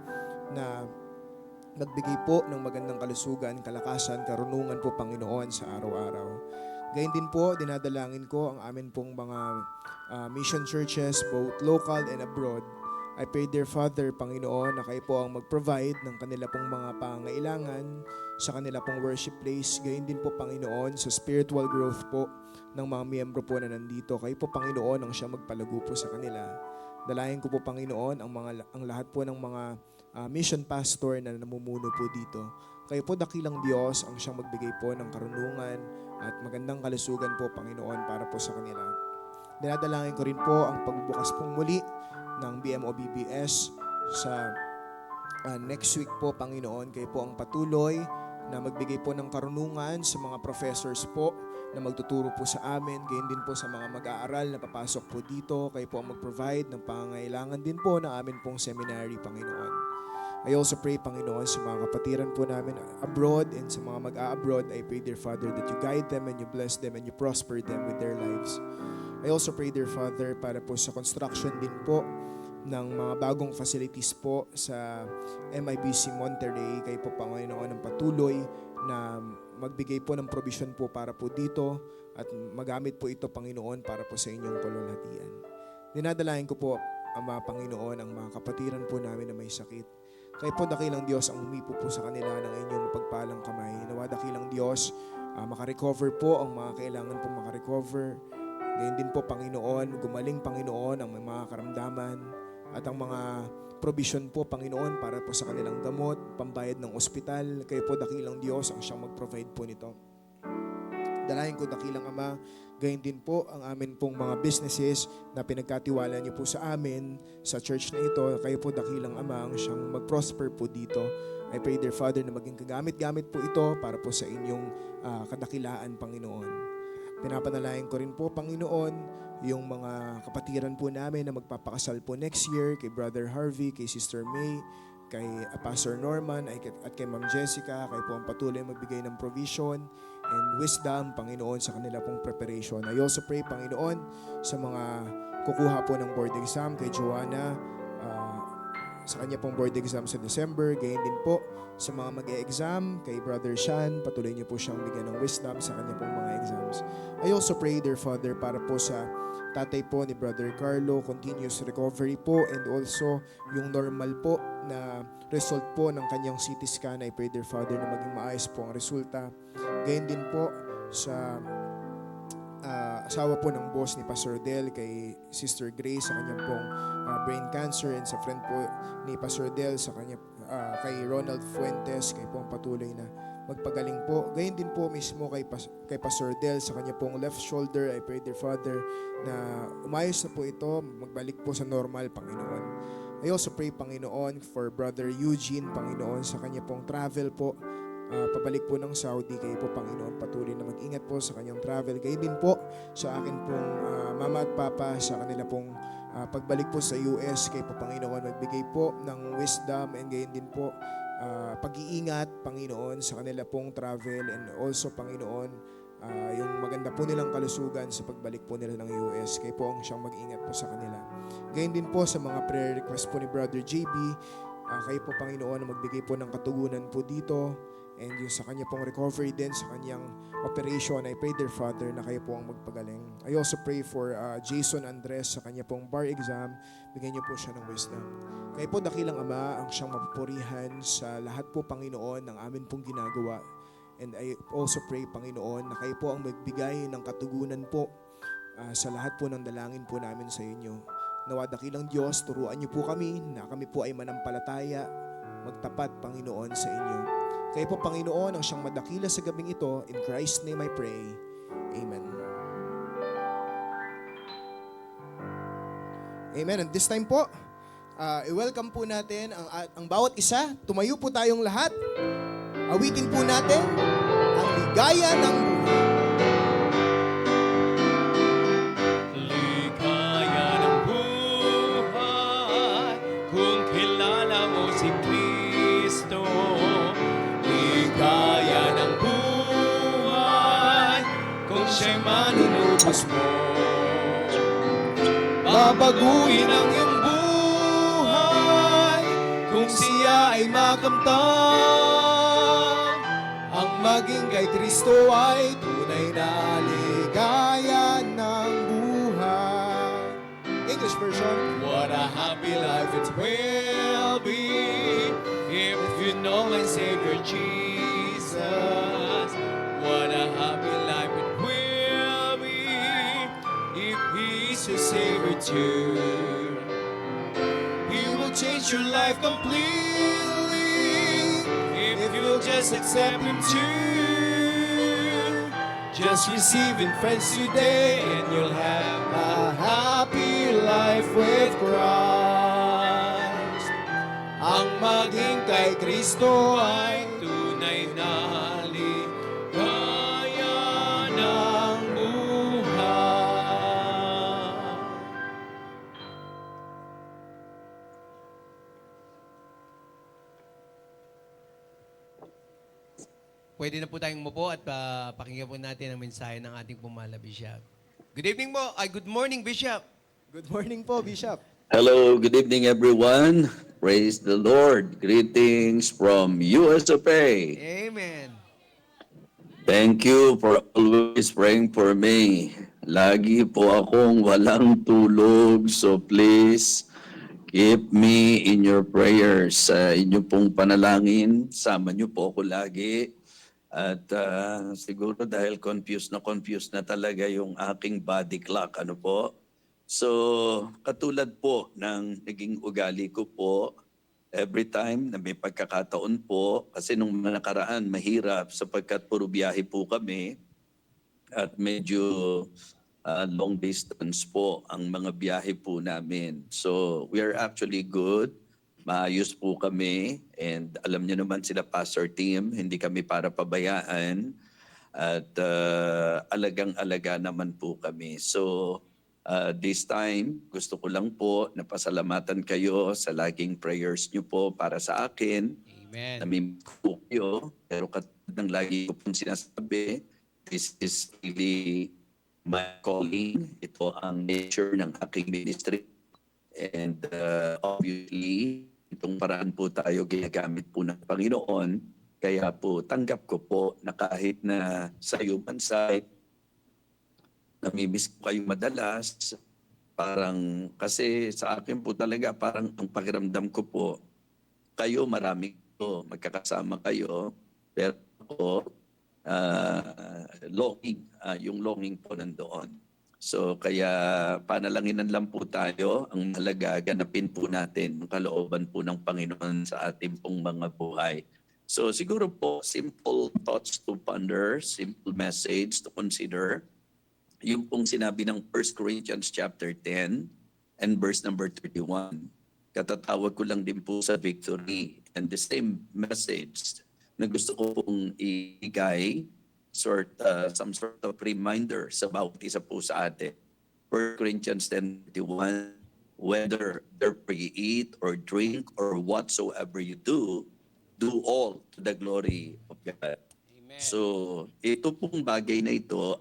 na magbigay po ng magandang kalusugan, kalakasan, karunungan po, Panginoon, sa araw-araw. Gayun din po, dinadalangin ko ang amin pong mga mission churches, both local and abroad. I pray, dear Father, Panginoon, na kayo po ang mag-provide ng kanila pong mga pangailangan sa kanila pong worship place. Gayun din po, Panginoon, sa spiritual growth po ng mga miyembro po na nandito. Kayo po, Panginoon, ang siya magpalago po sa kanila. Dalayan ko po, Panginoon, ang lahat po ng mga mission pastor na namumuno po dito. Kayo po, dakilang Diyos, ang siyang magbigay po ng karunungan at magandang kalusugan po, Panginoon, para po sa kanila. Dinadalangin ko rin po ang pagbubukas pong muli ng BMO-BBS sa next week po, Panginoon. Kayo po ang patuloy na magbigay po ng karunungan sa mga professors po na magtuturo po sa amin. Gayon din po sa mga mag-aaral na papasok po dito. Kayo po ang mag-provide ng pangangailangan din po ng amin pong seminary, Panginoon. I also pray, Panginoon, sa mga kapatiran po namin abroad and sa mga mag-a-abroad. I pray, dear Father, that you guide them and you bless them and you prosper them with their lives. I also pray, dear Father, para po sa construction din po ng mga bagong facilities po sa MIBC Monterrey. Kayo po, Panginoon, ng patuloy na magbigay po ng provision po para po dito at magamit po ito, Panginoon, para po sa inyong kalulatian. Dinadalayan ko po, Ama, Panginoon, ang mga kapatiran po namin na may sakit. Kayo po, dakilang Diyos, ang humipo po sa kanila ng inyong pagpalang kamay. Nawa, dakilang Diyos, makarecover po ang mga kailangan po makarecover. Ngayon din po, Panginoon, gumaling, Panginoon, ang mga karamdaman at ang mga provision po, Panginoon, para po sa kanilang gamot, pambayad ng ospital. Kayo po, dakilang Diyos, ang siyang mag-provide po nito. Dalayan ko, dakilang Ama, gayon din po ang amin pong mga businesses na pinagkatiwala niyo po sa amin, sa church na ito. Kayo po, dakilang Ama, ang siyang mag-prosper po dito. I pray, dear Father, na maging kagamit-gamit po ito para po sa inyong kadakilaan, Panginoon. Pinapanalangin ko rin po, Panginoon, yung mga kapatiran po namin na magpapakasal po next year, kay Brother Harvey, kay Sister May, kay Pastor Norman, at kay Ma'am Jessica. Kayo po ang patuloy magbigay ng provision and wisdom, Panginoon, sa kanila pong preparation. I also pray, Panginoon, sa mga kukuha po ng board exam, kay Joanna, sa kanya pong board exam sa December. Gayon din po sa mga mag-e-exam, kay Brother Sean, patuloy niyo po siyang bigyan ng wisdom sa kanya pong mga exams. I also pray, dear Father, para po sa tatay po ni Brother Carlo, continuous recovery po, and also yung normal po na result po ng kanyang CT scan. I pray, dear Father, na maging maayos po ang resulta. Gayon din po sa asawa po ng boss ni Pastor Del, kay Sister Grace, sa kanyang pong brain cancer, and sa friend po ni Pastor Del, sa kanya, kay Ronald Fuentes, kay pong patuloy na magpagaling po. Gayon din po mismo kay Pastor Del, sa kanya pong left shoulder. I pray, dear Father, na umayos na po ito, magbalik po sa normal, Panginoon. I also pray, Panginoon, for Brother Eugene, Panginoon, sa kanya pong travel po, pabalik po ng Saudi. Kayo po, Panginoon, patuloy na mag-ingat po sa kanyang travel. Gayon din po sa akin pong mama at papa, sa kanila pong pagbalik po sa US. Kayo po, Panginoon, magbigay po ng wisdom, and gayon din po pag-iingat, Panginoon, sa kanila pong travel, and also, Panginoon, yung maganda po nilang kalusugan sa pagbalik po nila ng US. Kayo po ang siyang mag-ingat po sa kanila. Gayon din po sa mga prayer request po ni Brother JB. Kayo po, Panginoon, na magbigay po ng katugunan po dito. And yung sa kanya pong recovery din, sa kanyang operation, I pray, dear Father, na kayo po ang magpagaling. I also pray for Jason Andres sa kanya pong bar exam. Bigyan niyo po siya ng wisdom. Kayo po, dakilang Ama, ang siyang mapupurihan sa lahat po, Panginoon, ng amin pong ginagawa. And I also pray, Panginoon, na kayo po ang magbigay ng katugunan po sa lahat po ng dalangin po namin sa inyo. Nawa, dakilang Diyos, turuan niyo po kami na kami po ay manampalataya, magtapat, Panginoon, sa inyo. Kayo po, Panginoon, ang siyang madakila sa gabing ito. In Christ's name I pray. Amen. Amen. And this time po, i-welcome po natin ang bawat isa. Tumayo po tayong lahat. Awitin po natin ang ligaya ng buhay. Ligaya ng buhay kung kilala mo si Kristo. Ligaya ng buhay kung siya'y manunubos mo. Babaguhin ang iyong buhay kung siya ay makamtan. Ang maging kay Kristo ay tunay na ligaya ng buhay. English version. What a happy life it will be if you know my Savior Jesus. What a happy life it will be if He's your Savior too. He will change your life completely if you'll just accept Him too. Just receive Him, friends, today, and you'll have a happy life with Christ. Ang maging kay Kristo ay tunay na ligaya ng buhay. Pwede na po tayong umupo at pakinggan po natin ang mensahe ng ating pumala, Bishop. Good evening po. Good morning, Bishop. Good morning po, Bishop. Hello, good evening everyone. Praise the Lord. Greetings from USFA. Amen. Thank you for always praying for me. Lagi po akong walang tulog, so please keep me in your prayers. Sa inyo pong panalangin, sama niyo po ako lagi. At siguro dahil confused na talaga yung aking body clock, ano po. So, katulad po ng naging ugali ko po, every time na may pagkakataon po, kasi nung nakaraan mahirap sapagkat puro biyahe po kami at medyo long distance po ang mga biyahe po namin. So, we are actually good. Maayos po kami and alam niyo naman sila pastor team, hindi kami para pabayaan at alagang-alaga naman po kami. So this time, gusto ko lang po na pasalamatan kayo sa laging prayers niyo po para sa akin. Amen. Namimiss po kayo, pero katulad ng lagi ko pong sinasabi, this is really my calling. Ito ang nature ng aking ministry. And obviously, itong paraan po tayo ginagamit po ng Panginoon. Kaya po, tanggap ko po na kahit na sa human side, namimiss ko kayo madalas. Parang, kasi sa akin po talaga, parang ang pakiramdam ko po, kayo marami ko, magkakasama kayo, pero ako, longing, yung longing po nandoon. So kaya panalanginan lang po tayo, ang mahalaga ganapin po natin ang kalooban po ng Panginoon sa ating pong mga buhay. So siguro po, simple thoughts to ponder, simple message to consider. Yung pong sinabi ng 1 Corinthians chapter 10 and verse number 31. Katatawag ko lang din po sa victory. And the same message na gusto ko pong ibigay, some sort of reminder sa bawat isa po sa atin. 1 Corinthians 10:31, whether therefore you eat or drink or whatsoever you do, do all to the glory of God. So, ito pong bagay na ito,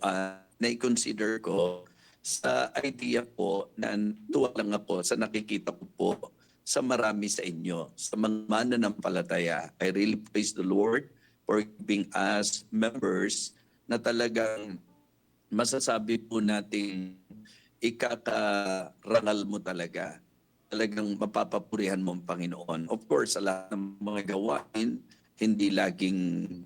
na-consider ko sa idea po na tuwa lang ako sa nakikita ko po sa marami sa inyo, sa mga mananampalataya. I really praise the Lord for giving us members na talagang masasabi po natin ikakarangal mo talaga. Talagang mapapapurihan mo ang Panginoon. Of course, sa lahat ng mga gawain, hindi laging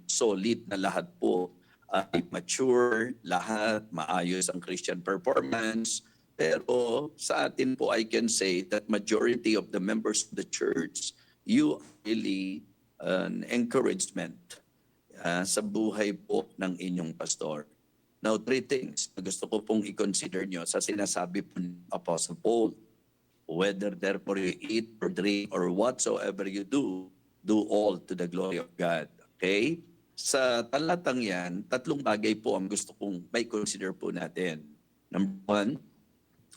solid na lahat po ay mature, lahat maayos ang Christian performance. Pero sa atin po, I can say that majority of the members of the church, you are really an encouragement sa buhay po ng inyong pastor. Now, 3 things na gusto ko pong i-consider nyo sa sinasabi po ni Apostle Paul. Whether therefore you eat or drink or whatsoever you do all to the glory of God. Okay? Sa talatang yan, 3 bagay po ang gusto kong may consider po natin. Number 1,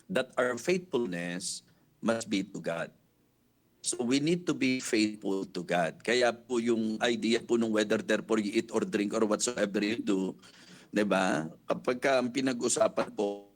that our faithfulness must be to God. So we need to be faithful to God. Kaya po yung idea po ng whether therefore you eat or drink or whatsoever you do, diba? Kapag ang pinag-usapan po,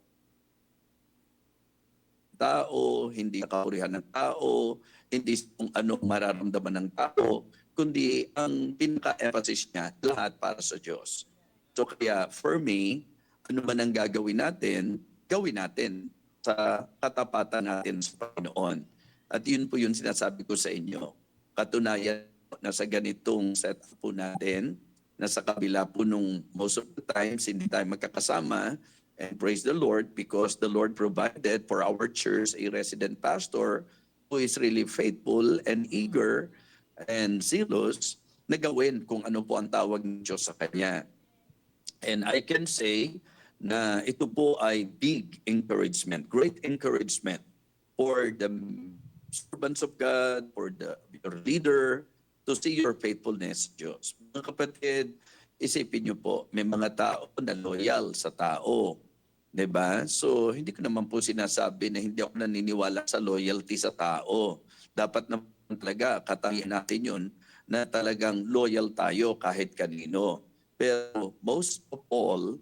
tao, hindi nakahurihan ng tao, hindi kung anong mararamdaman ng tao, kundi ang pinaka-emphasis niya, lahat para sa Diyos. So kaya for me, ano man ang gagawin natin, gawin natin sa katapatan natin sa Panginoon. At yun po yung sinasabi ko sa inyo. Katunayan na sa ganitong setup po natin, na sa kabila po nung most of the times hindi tayo magkakasama, and praise the Lord because the Lord provided for our church a resident pastor who is really faithful and eager and zealous na gawin kung ano po ang tawag ng Diyos sa kanya. And I can say na ito po ay big encouragement, great encouragement for the servants of God, for your leader, to see your faithfulness, Diyos. Mga kapatid, isipin niyo po, may mga tao na loyal sa tao. Diba? So, hindi ko naman po sinasabi na hindi ako naniniwala sa loyalty sa tao. Dapat naman talaga, katangian natin yun, na talagang loyal tayo kahit kanino. Pero most of all,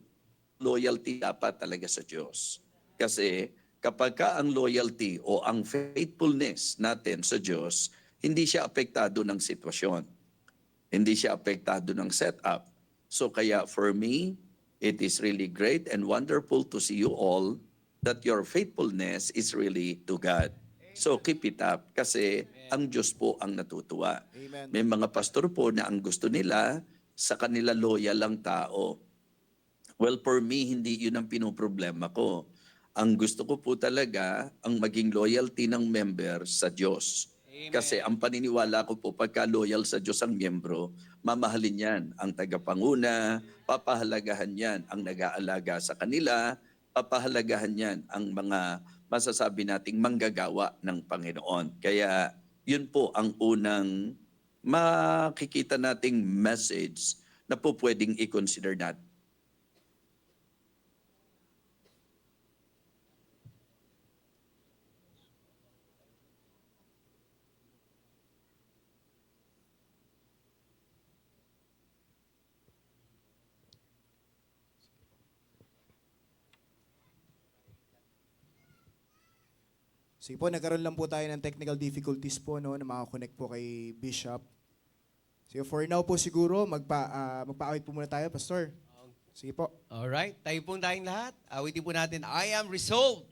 loyalty dapat talaga sa Diyos. Kasi kapag ka ang loyalty o ang faithfulness natin sa Diyos, hindi siya apektado ng sitwasyon. Hindi siya apektado ng setup. So kaya for me, it is really great and wonderful to see you all that your faithfulness is really to God. So keep it up kasi ang Diyos po ang natutuwa. Amen. May mga pastor po na ang gusto nila sa kanila loyal lang tao. Well, for me, hindi yun ang pinoproblema ko. Ang gusto ko po talaga ang maging loyalty ng member sa Diyos. Kasi ang paniniwala ko po, pagka loyal sa Diyos ang miyembro, mamahalin yan ang tagapanguna, papahalagahan yan ang nag-aalaga sa kanila, papahalagahan yan ang mga masasabi nating manggagawa ng Panginoon. Kaya yun po ang unang makikita nating message na po pwedeng i-consider natin. Sige po, nagkaroon lang po tayo ng technical difficulties po no, na makakonect po kay Bishop. So for now po siguro, magpa-awit po muna tayo, Pastor. Sige po. Alright, tayo pong tayong lahat. Awitin po natin, I am resolved.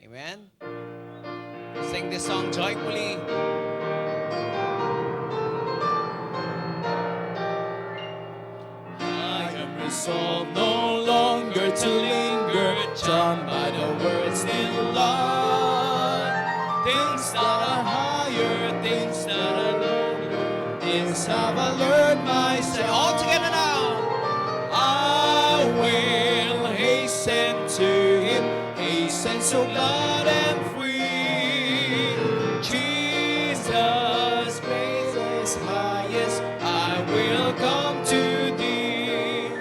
Amen? Sing this song joyfully. I am resolved no longer to linger, charmed by the words in love. Things that are higher, things that are lower, things have I learned myself. All together now. I will hasten to Him, hasten so glad and free. Jesus, grace is highest, I will come to Thee.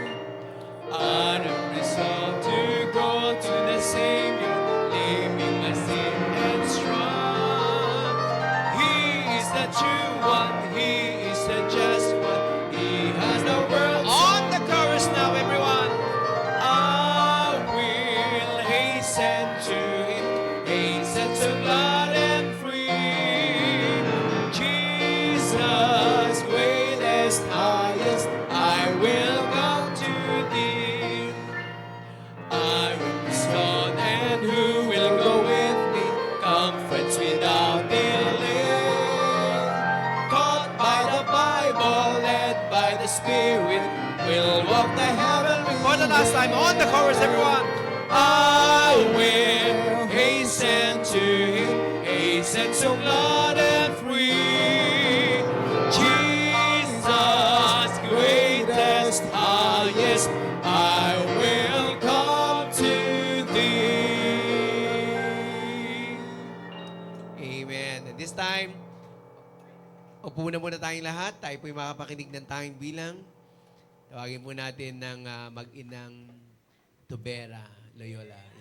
I am resolved to go to the Savior, leaving my sin and strife. He is the true one, He is the just one, He has the world on the Spirit will walk the heaven. For the last time, on the chorus, everyone. I will hasten to Him, hasten so glad and free. Jesus, greatest, highest, I will come to Thee. Amen. And this time, upo na muna tayong lahat. Tayo po'y makapakinig ng tanging bilang. Tawagin po natin ng mag-inang Tubera, Loyola. Yan.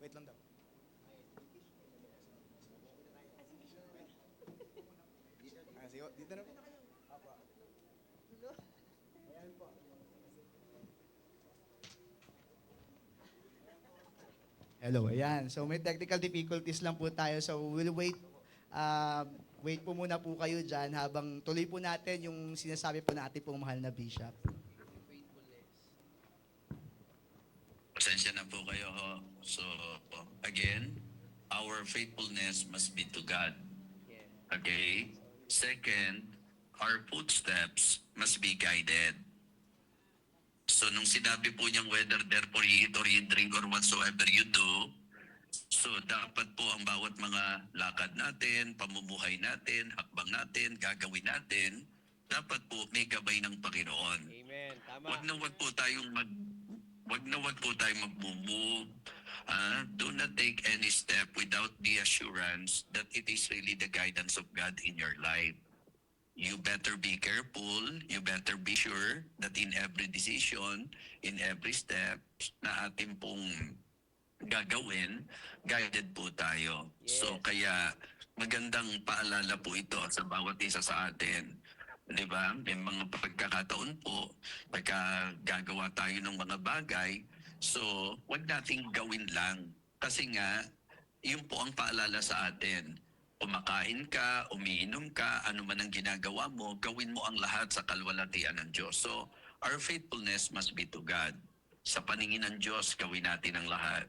Wait lang daw. Sige, dito na po. Hello, ayan. So may technical difficulties lang po tayo. So we'll wait. Wait po muna po kayo dyan habang tuloy po natin yung sinasabi po natin pong mahal na Bishop. Pasensya na po kayo ho. So, again, our faithfulness must be to God. Okay? Second, our footsteps must be guided. So, nung sinabi po niyang whether therefore you eat or you drink or whatsoever you do, so dapat po ang bawat mga lakad natin, pamumuhay natin, hakbang natin, gagawin natin, dapat po may gabay ng Panginoon. Amen. Tama. Wag na wag po tayong mag-move. Do not take any step without the assurance that it is really the guidance of God in your life. You better be careful, you better be sure that in every decision, in every step na atin pong gagawin, guided po tayo. Yes. So kaya magandang paalala po ito sa bawat isa sa atin. Di ba? May mga pagkakataon po, pagka gagawa tayo ng mga bagay, so wag nating gawin lang. Kasi nga, yun po ang paalala sa atin. Kumakain ka, umiinom ka, ano man ang ginagawa mo, gawin mo ang lahat sa kalwalatian ng Diyos. So, our faithfulness must be to God. Sa paningin ng Diyos, gawin natin ang lahat.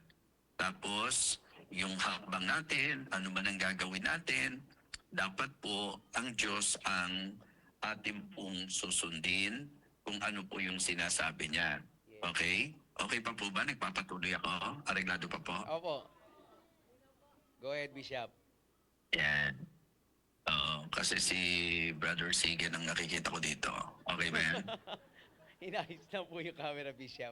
Tapos, yung hakbang natin, ano man ang gagawin natin, dapat po ang Diyos ang atin pong susundin kung ano po yung sinasabi niya. Okay? Okay pa po ba? Nagpapatuloy ako? Areglado pa po? Opo. Go ahead, Bishop. Yan. Oo, kasi si Brother Sigan ang nakikita ko dito. Okay ba yan? Inayos na po yung camera, Bishop.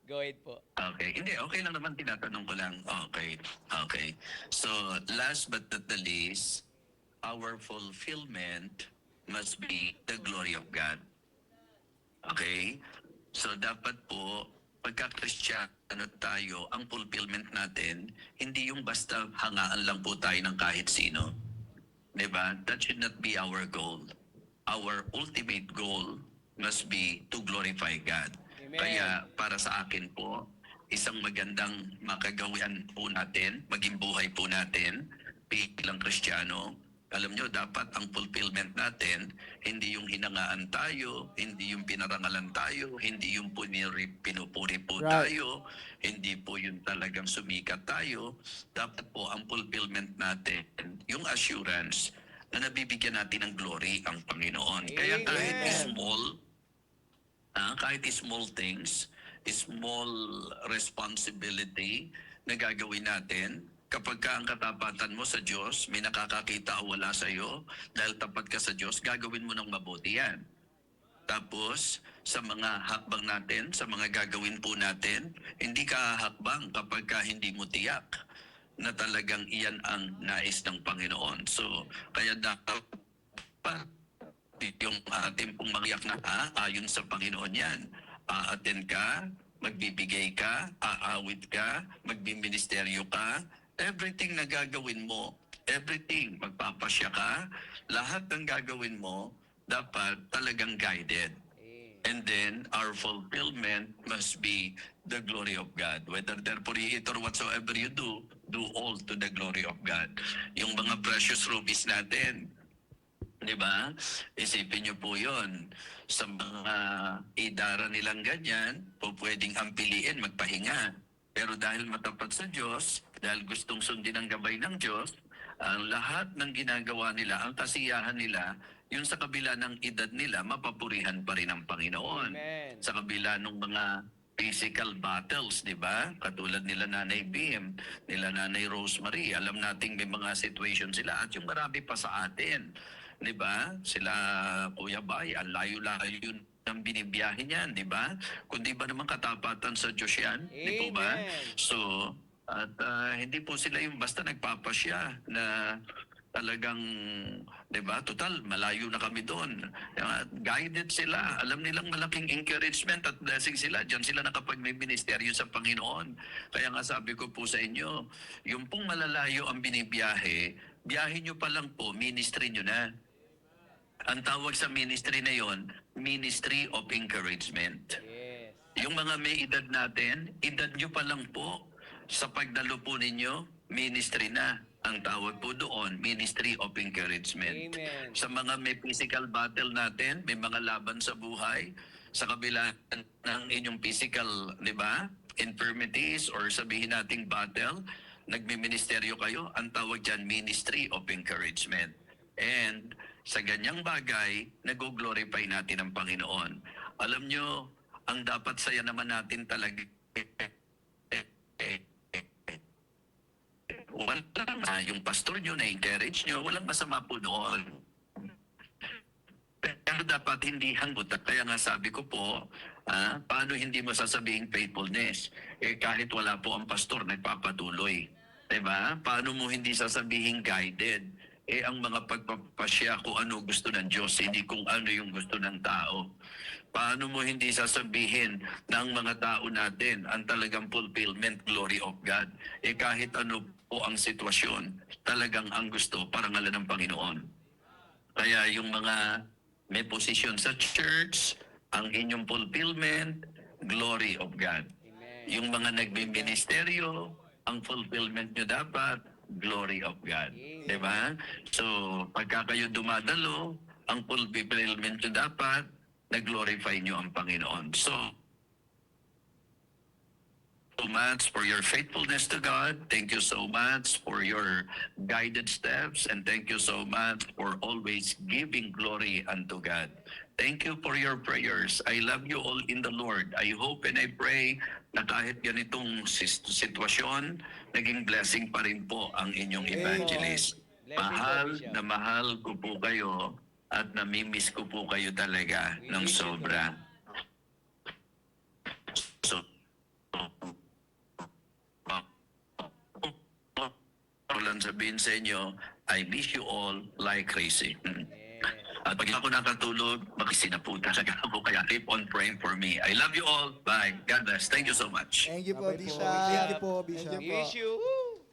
Go ahead po. Okay. Hindi, okay lang naman. Tinatanong ko lang. Okay. Okay. So, last but not the least, our fulfillment must be the glory of God. Okay? So, dapat po, pagka-Kristiyano tayo, ang fulfillment natin, hindi yung basta hangaan lang po tayo ng kahit sino. Diba? That should not be our goal. Our ultimate goal must be to glorify God. Amen. Kaya para sa akin po, isang magandang makagawian po natin, maging buhay po natin, bilang Kristiyano, alam nyo, dapat ang fulfillment natin, hindi yung hinangaan tayo, hindi yung pinarangalan tayo, hindi yung pinupuri po Right. tayo, hindi po yung talagang sumikat tayo. Dapat po ang fulfillment natin, yung assurance na nabibigyan natin ng glory ang Panginoon. Kaya kahit small things, small responsibility na gagawin natin, kapag ka ang katapatan mo sa Diyos, may nakakakita o wala sa iyo, dahil tapat ka sa Diyos, gagawin mo ng mabuti yan. Tapos, sa mga hakbang natin, sa mga gagawin po natin, hindi ka hakbang kapag ka hindi mo tiyak na talagang iyan ang nais ng Panginoon. So, kaya dapat yung ating pong magiyak na ayon sa Panginoon yan. Aaten ka, magbibigay ka, aawit ka, magbiministeryo ka, everything na gagawin mo, everything, magpapasya ka, lahat ng gagawin mo, dapat talagang guided. And then our fulfillment must be the glory of God. Whether therefore you eat or whatsoever you do all to the glory of God. Yung mga precious rubies natin, di ba? Isipin niyo po yun. Sa mga idara nilang ganyan, po pwedeng ampiliin, magpahinga. Pero dahil matapat sa Diyos, dahil gustong sundin ang gabay ng Diyos, ang lahat ng ginagawa nila, ang kasiyahan nila, yung sa kabila ng edad nila, mapapurihan pa rin ang Panginoon. Amen. Sa kabila ng mga physical battles, di ba? Katulad nila Nanay Bim, nila Nanay Rosemary, alam nating may mga situation sila at yung marami pa sa atin. Di ba? Sila Kuya Bay, ang layo-layo ng binibiyahe niyan, di ba? Kundi ba naman katapatan sa Diyos yan? Di po ba? Amen. So, at hindi po sila yung basta nagpapasya na talagang, di ba, total, malayo na kami doon. Guided sila. Alam nilang malaking encouragement at blessing sila. Diyan sila nakapag-ministeryo sa Panginoon. Kaya nga sabi ko po sa inyo, yung pong malalayo ang binibiyahe, biyahe nyo pa lang po, ministry nyo na. Ang tawag sa ministry na yon, Ministry of Encouragement. Yes. Yung mga may edad natin, edad nyo pa lang po, sa pagdalo po ninyo, ministry na. Ang tawag po doon, Ministry of Encouragement. Amen. Sa mga may physical battle natin, may mga laban sa buhay, sa kabila ng inyong physical, di ba, infirmities or sabihin nating battle, nagmi-ministeryo kayo, ang tawag dyan, Ministry of Encouragement. And sa ganyang bagay, nag-glorify natin ang Panginoon. Alam nyo, ang dapat saya naman natin talaga, walang yung pastor nyo na-encourage nyo, walang masama po doon. Pero dapat hindi hanggot. Kaya nga sabi ko po, paano hindi mo sasabihing faithfulness? Kahit wala po ang pastor, nagpapatuloy. Diba? Paano mo hindi sasabihin guided? Ang mga pagpapasya kung ano gusto ng Diyos, hindi kung ano yung gusto ng tao. Paano mo hindi sasabihin ng mga tao natin ang talagang fulfillment, glory of God? Kahit ano po ang sitwasyon, talagang ang gusto, parangalan ng Panginoon. Kaya yung mga may posisyon sa church, ang inyong fulfillment, glory of God. Amen. Yung mga nagbiministeryo, ang fulfillment nyo dapat, glory of God. Amen. Diba? So, pagka kayo dumadalo, ang fulfillment nyo dapat, na-glorify nyo ang Panginoon. So much for your faithfulness to God. Thank you so much for your guided steps, and thank you so much for always giving glory unto God. Thank you for your prayers. I love you all in the Lord. I hope and I pray na kahit ganitong sitwasyon, naging blessing pa rin po ang inyong evangelist. Blessing po, Mahal Bishop. na mahal ko po kayo at namimiss ko po kayo talaga ng sobra. So, lang sabihin sa inyo, I miss you all like crazy. At pag ako nakatulog, makisina po talaga ako. Kaya keep on praying for me. I love you all. Bye. God bless. Thank you so much. Thank you po, Bye-bye po. Bishop. Thank you po, Bishop. Thank you po. Wish you. Woo!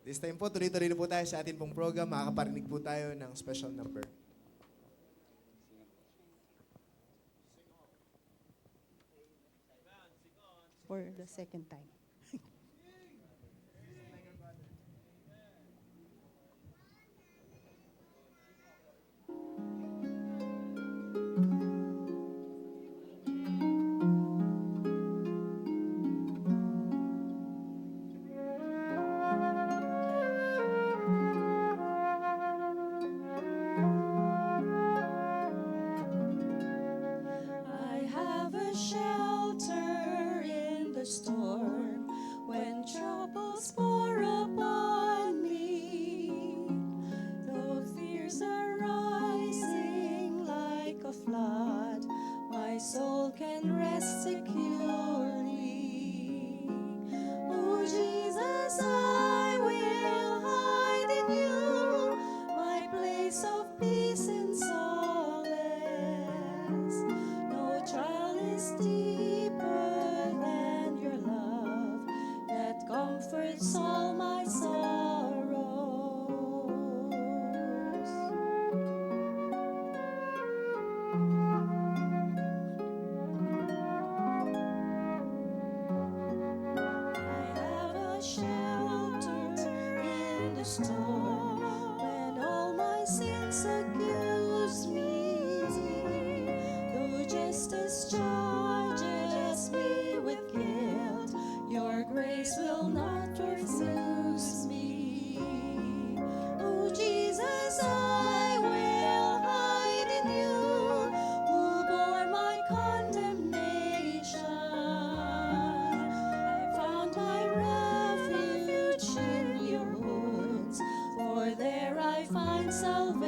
This time po, tuloy-tuloy na po tayo sa atin pong program. Makakaparinig po tayo ng special number. For the second time. I have a shelter in the storm when troubles pour upon me. Though fears are rising like a flood, my soul can rest securely. Oh Jesus, I will hide in you, my place of peace and solace. No trial is deeper than your love that comforts all my sorrows. shelter in the storm when all my sins accuse me. Though justice charges me with guilt, your grace will not refuse me. Oh Jesus, I will hide in you, who bore my condemnation. I found my refuge in your wounds, for there I find salvation.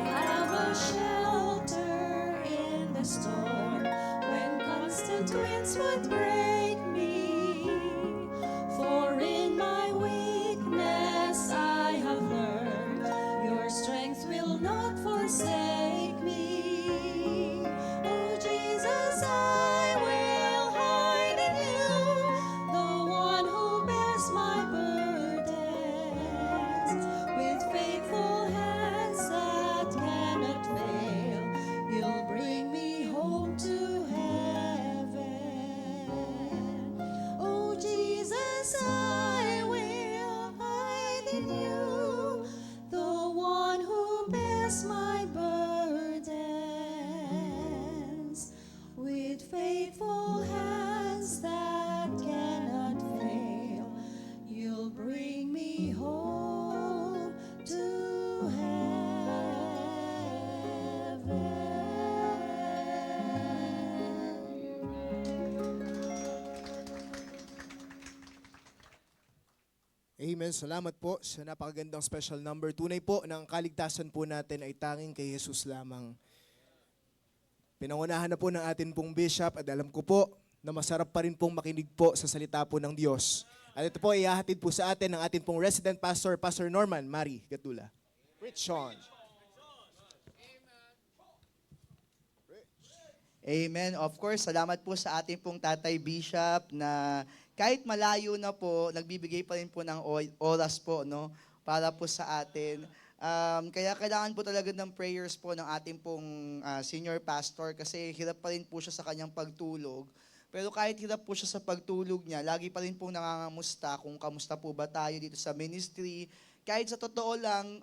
I have a shelter in the storm when constant winds would break me. For in my weakness I have learned your strength will not forsake me. Oh Jesus, I will hide in you, the one who bears my burdens with faithful hands that cannot fail. You'll bring me home to heaven. Oh Jesus, I will hide in you, the one who bears my burdens with faithful hands that cannot fail. You'll bring me home to Amen. Salamat po sa napakagandang special number. Tunay po na ang kaligtasan po natin ay tanging kay Jesus lamang. Pinangunahan na po ng atin pong bishop at alam ko po na masarap pa rin pong makinig po sa salita po ng Diyos. At ito po ay ihahatid po sa atin ng ating pong resident pastor, Pastor Norman Mari Gatula. Richon. Amen. Of course, salamat po sa ating pong Tatay Bishop na kahit malayo na po, nagbibigay pa rin po ng oras po, no, para po sa atin. Kaya kailangan po talaga ng prayers po ng ating pong senior pastor kasi hirap pa rin po siya sa kanyang pagtulog. Pero kahit hirap po siya sa pagtulog niya, lagi pa rin po nangangamusta kung kamusta po ba tayo dito sa ministry. Kahit sa totoo lang,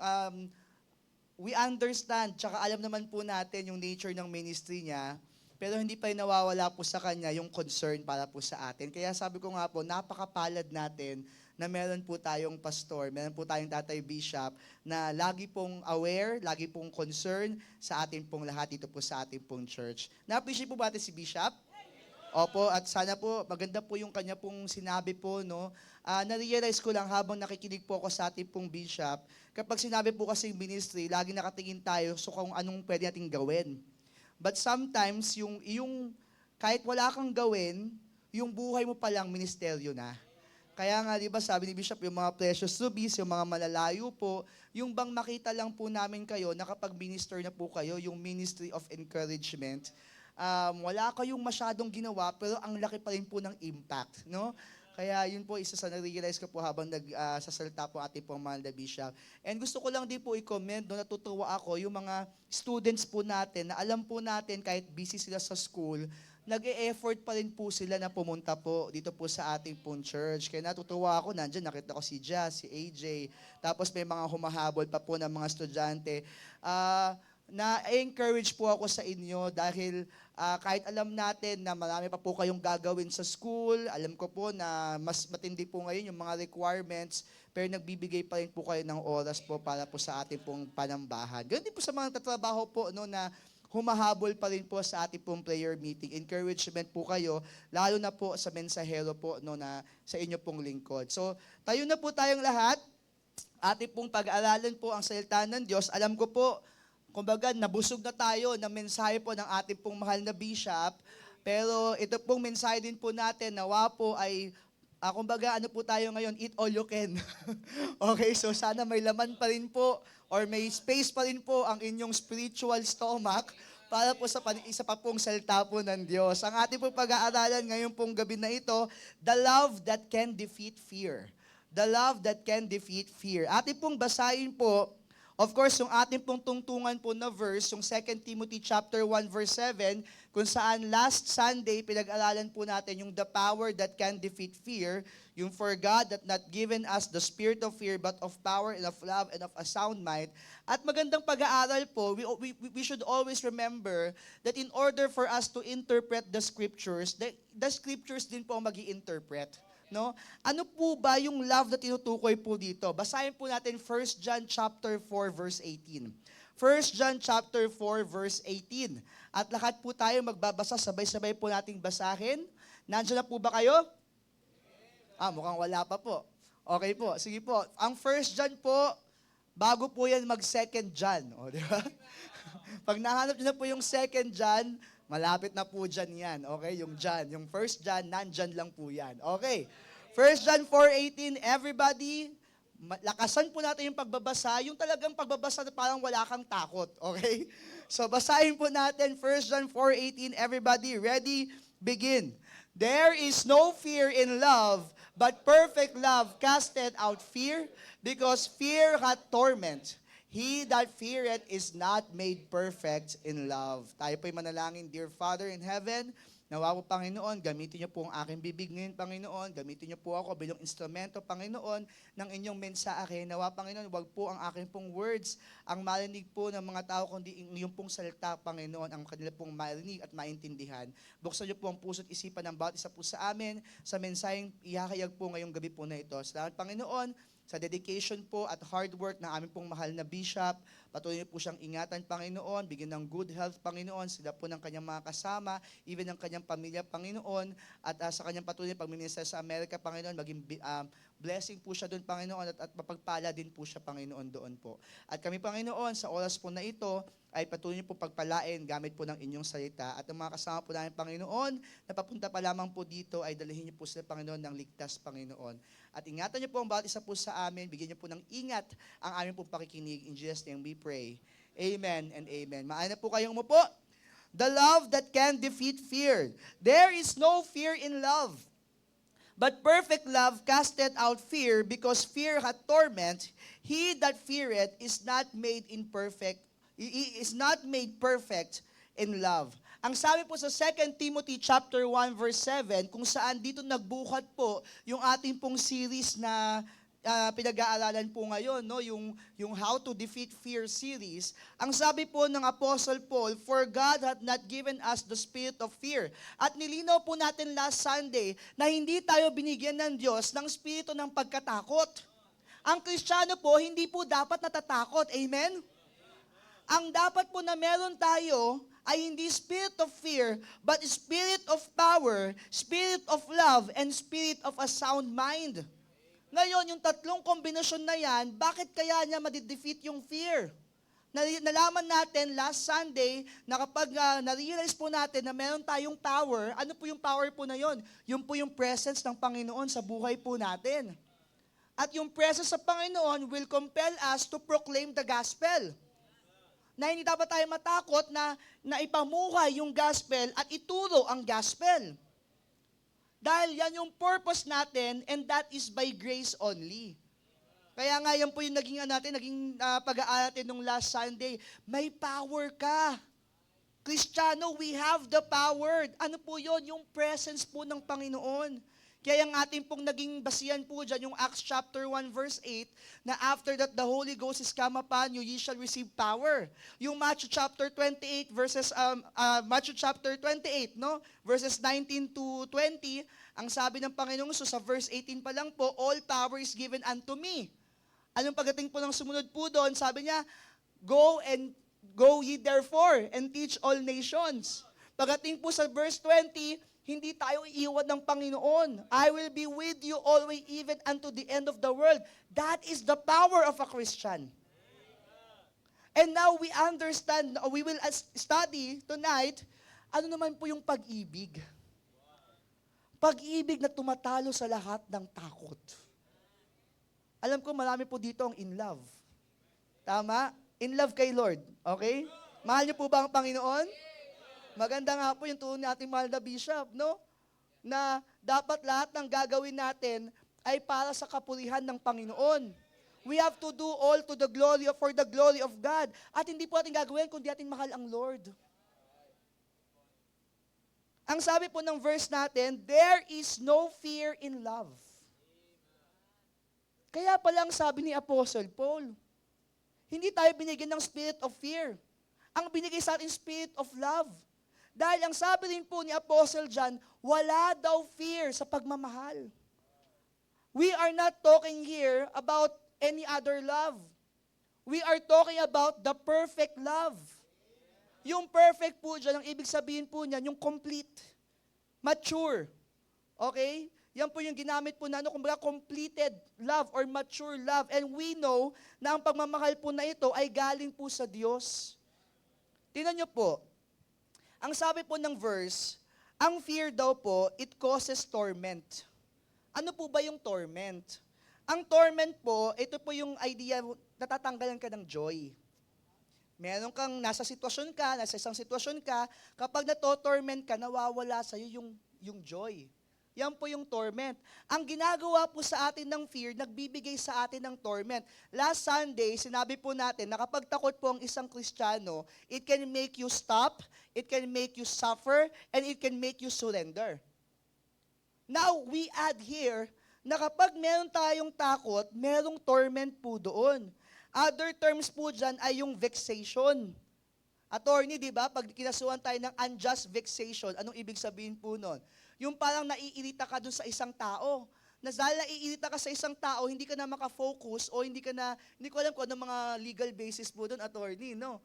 we understand, tsaka alam naman po natin yung nature ng ministry niya, pero hindi pa rin nawawala po sa kanya yung concern para po sa atin. Kaya sabi ko nga po, napakapalad natin na meron po tayong pastor, meron po tayong Tatay Bishop na lagi pong aware, lagi pong concern sa atin pong lahat dito po sa ating pong church. Na-appreciate po ba natin si Bishop? Opo, at sana po, maganda po yung kanya pong sinabi po, no? Na-realize ko lang habang nakikinig po ako sa ating pong bishop, kapag sinabi po kasi ministry, lagi nakatingin tayo so kung anong pwede nating gawin. But sometimes, yung kahit wala kang gawin, yung buhay mo palang ministeryo na. Kaya nga, di ba, sabi ni Bishop, yung mga precious rubies, yung mga malalayo po, yung bang makita lang po namin kayo na kapag minister na po kayo, yung ministry of encouragement, wala kayong masyadong ginawa, pero ang laki pa rin po ng impact, no? Kaya yun po, isa sa na-realize ko po habang nagsasalita po ating pong mahal na Bishop. And gusto ko lang din po i-comment, no, natutuwa ako, yung mga students po natin, na alam po natin kahit busy sila sa school, nag-e-effort pa rin po sila na pumunta po dito po sa ating pong church. Kaya natutuwa ako, nandyan nakita ko si Jazz, si AJ, tapos may mga humahabol pa po ng mga estudyante. Na-encourage po ako sa inyo dahil kahit alam natin na marami pa po kayong gagawin sa school, alam ko po na mas matindi po ngayon yung mga requirements, pero nagbibigay pa rin po kayo ng oras po para po sa ating pong panambahan. Ganun din po sa mga tatrabaho po, no, na humahabol pa rin po sa ating pong prayer meeting. Encouragement po kayo, lalo na po sa mensahero po, no, na sa inyo pong lingkod. So, tayo na po tayong lahat. Ating pong pag-aaralan po ang salita ng Diyos. Alam ko po, kumbaga, nabusog na tayo ng mensahe po ng ating pong mahal na Bishop. Pero ito pong mensahe din po natin, nawa po ay, kumbaga, ano po tayo ngayon, eat all you can. Okay, so sana may laman pa rin po. or may space pa rin po ang inyong spiritual stomach para po sa isa pa pong salita po ng Diyos. Ang ating pong pag-aaralan ngayon pong gabi na ito, the love that can defeat fear. The love that can defeat fear. Ating pong basahin po, of course, yung ating pong tungtungan po na verse, yung 2 Timothy chapter 1 verse 7, kung saan last Sunday pinag-aralan po natin yung the power that can defeat fear, yung for God that not given us the spirit of fear but of power and of love and of a sound mind. At magandang pag-aaral po, we should always remember that in order for us to interpret the scriptures, the scriptures din po ang mag-i-interpret. No? Ano po ba yung love na tinutukoy po dito? Basahin po natin 1 John chapter 4 verse 18. 1 John chapter 4 verse 18. At lahat po tayo magbabasa, sabay-sabay po nating basahin. Nandiyan na po ba kayo? Mukhang wala pa po. Okay po, sige po. Ang 1 John po, bago po yan mag-2 John. O, di ba? Pag nahanap nyo na po yung 2 John, malapit na po dyan yan. Okay, yung John. Yung 1 John, nandyan lang po yan. Okay. 1 John 4:18, everybody, lakasan po natin yung pagbabasa, yung talagang pagbabasa na parang wala kang takot. Okay? So, basahin po natin 1 John 4:18, everybody, ready, begin. There is no fear in love, but perfect love casteth out fear, because fear hath torment. He that feareth is not made perfect in love. Tayo po'y manalangin, dear Father in heaven, nawa po, Panginoon, gamitin niyo po ang aking bibig ngayon, Panginoon. Gamitin niyo po ako bilang instrumento, Panginoon, ng inyong mensahe. Nawa, Panginoon, wag po ang aking pong words ang marinig po ng mga tao, kundi yung pong salita, Panginoon, ang kanila pong marinig at maintindihan. Buksan niyo po ang puso't isipan ng bawat isa po sa amin sa mensaheng ihahayag po ngayong gabi po na ito. Salamat, Panginoon, sa dedication po at hard work ng aming pong mahal na bishop. Patuloy niyo po siyang ingatan, Panginoon, bigyan ng good health, Panginoon, sila po ng kanyang mga kasama, even ng kanyang pamilya, Panginoon, at sa kanyang patuloy pagminister sa Amerika, Panginoon, maging blessing po siya doon, Panginoon, at mapagpala din po siya, Panginoon, doon po. At kami, Panginoon, sa oras po na ito, ay patuloy niyo po pagpalain gamit po ng inyong salita. At ang mga kasama po namin, Panginoon, na papunta pa lamang po dito, ay dalihin niyo po sila, Panginoon, ng ligtas, Panginoon. At ingatan niyo po ang bawat isa po sa amin, bigyan niyo po ng ingat ang aming pong pakikinig. In Jesus' name we pray. Amen and amen. Maaari na po kayong umupo. The love that can defeat fear. There is no fear in love. But perfect love casteth out fear, because fear hath torment. He that feareth is not made perfect in love. Ang sabi po sa 2 Timothy chapter 1 verse 7, kung saan dito nagbuhat po yung ating pong series na pinag-aaralan po ngayon, no, yung How to Defeat Fear series. Ang sabi po ng Apostle Paul, for God hath not given us the spirit of fear. At nilinaw po natin last Sunday na hindi tayo binigyan ng Diyos ng spirito ng pagkatakot. Ang Kristiyano po, hindi po dapat natatakot. Amen? Ang dapat po na meron tayo ay hindi spirit of fear, but spirit of power, spirit of love, and spirit of a sound mind. Ngayon, yung tatlong kombinasyon na yan, bakit kaya niya madidefeat yung fear? Nalaman natin last Sunday na kapag na-realize po natin na meron tayong power, ano po yung power po na yon? Yung po yung presence ng Panginoon sa buhay po natin. At yung presence sa Panginoon will compel us to proclaim the gospel. Na hindi dapat tayo matakot na ipamuhay yung gospel at ituro ang gospel. Dahil yan yung purpose natin, and that is by grace only. Kaya nga yan po yung naging pag-aaral natin nung last Sunday. May power ka. Kristiyano, we have the power. Ano po yun? Yung presence po ng Panginoon. Kaya ang ating pong naging basihan po dyan, yung Acts chapter 1 verse 8, na after that the Holy Ghost is come upon you, ye shall receive power. Yung Matthew chapter 28 verses, verses 19 to 20, ang sabi ng Panginoon so sa verse 18 pa lang po, all power is given unto me. Anong pagdating po ng sumunod po doon? Sabi niya, go ye therefore and teach all nations. Pagdating po sa verse 20, hindi tayo iiwan ng Panginoon. I will be with you always, even unto the end of the world. That is the power of a Christian. And now we understand, we will study tonight, ano naman po yung pag-ibig. Pag-ibig na tumatalo sa lahat ng takot. Alam ko marami po dito ang in love. Tama? In love kay Lord. Okay? Mahal niyo po ba ang Panginoon? Maganda nga po yung turo ni ating mahal na bishop, no? Na dapat lahat ng gagawin natin ay para sa kapurihan ng Panginoon. We have to do all to the glory of, for the glory of God. At hindi po natin gagawin kundi ating mahal ang Lord. Ang sabi po ng verse natin, there is no fear in love. Kaya pala ang sabi ni Apostle Paul, hindi tayo binigyan ng spirit of fear. Ang binigay sa atin spirit of love. Dahil ang sabi rin po ni Apostle John, wala daw fear sa pagmamahal. We are not talking here about any other love. We are talking about the perfect love. Yung perfect po dyan, ang ibig sabihin po niyan, yung complete, mature. Okay? Yan po yung ginamit po na, kumbaga completed love or mature love. And we know na ang pagmamahal po na ito ay galing po sa Diyos. Tingnan niyo po, ang sabi po ng verse, ang fear daw po, it causes torment. Ano po ba yung torment? Ang torment po, ito po yung idea, natatanggalan ka ng joy. Meron kang nasa sitwasyon ka, nasa isang sitwasyon ka, kapag nato-torment ka, nawawala sa'yo yung joy. Yan po yung torment. Ang ginagawa po sa atin ng fear, nagbibigay sa atin ng torment. Last Sunday, sinabi po natin na kapag takot po ang isang Kristiyano, it can make you stop, it can make you suffer, and it can make you surrender. Now, we add here na kapag meron tayong takot, merong torment po doon. Other terms po dyan ay yung vexation. Attorney, di ba? Pag kinasuhan tayo ng unjust vexation, anong ibig sabihin po nun? Yung parang naiirita ka dun sa isang tao. Na dahil naiirita ka sa isang tao, hindi ka na makafocus o hindi ko alam kung anong mga legal basis po dun, attorney, no?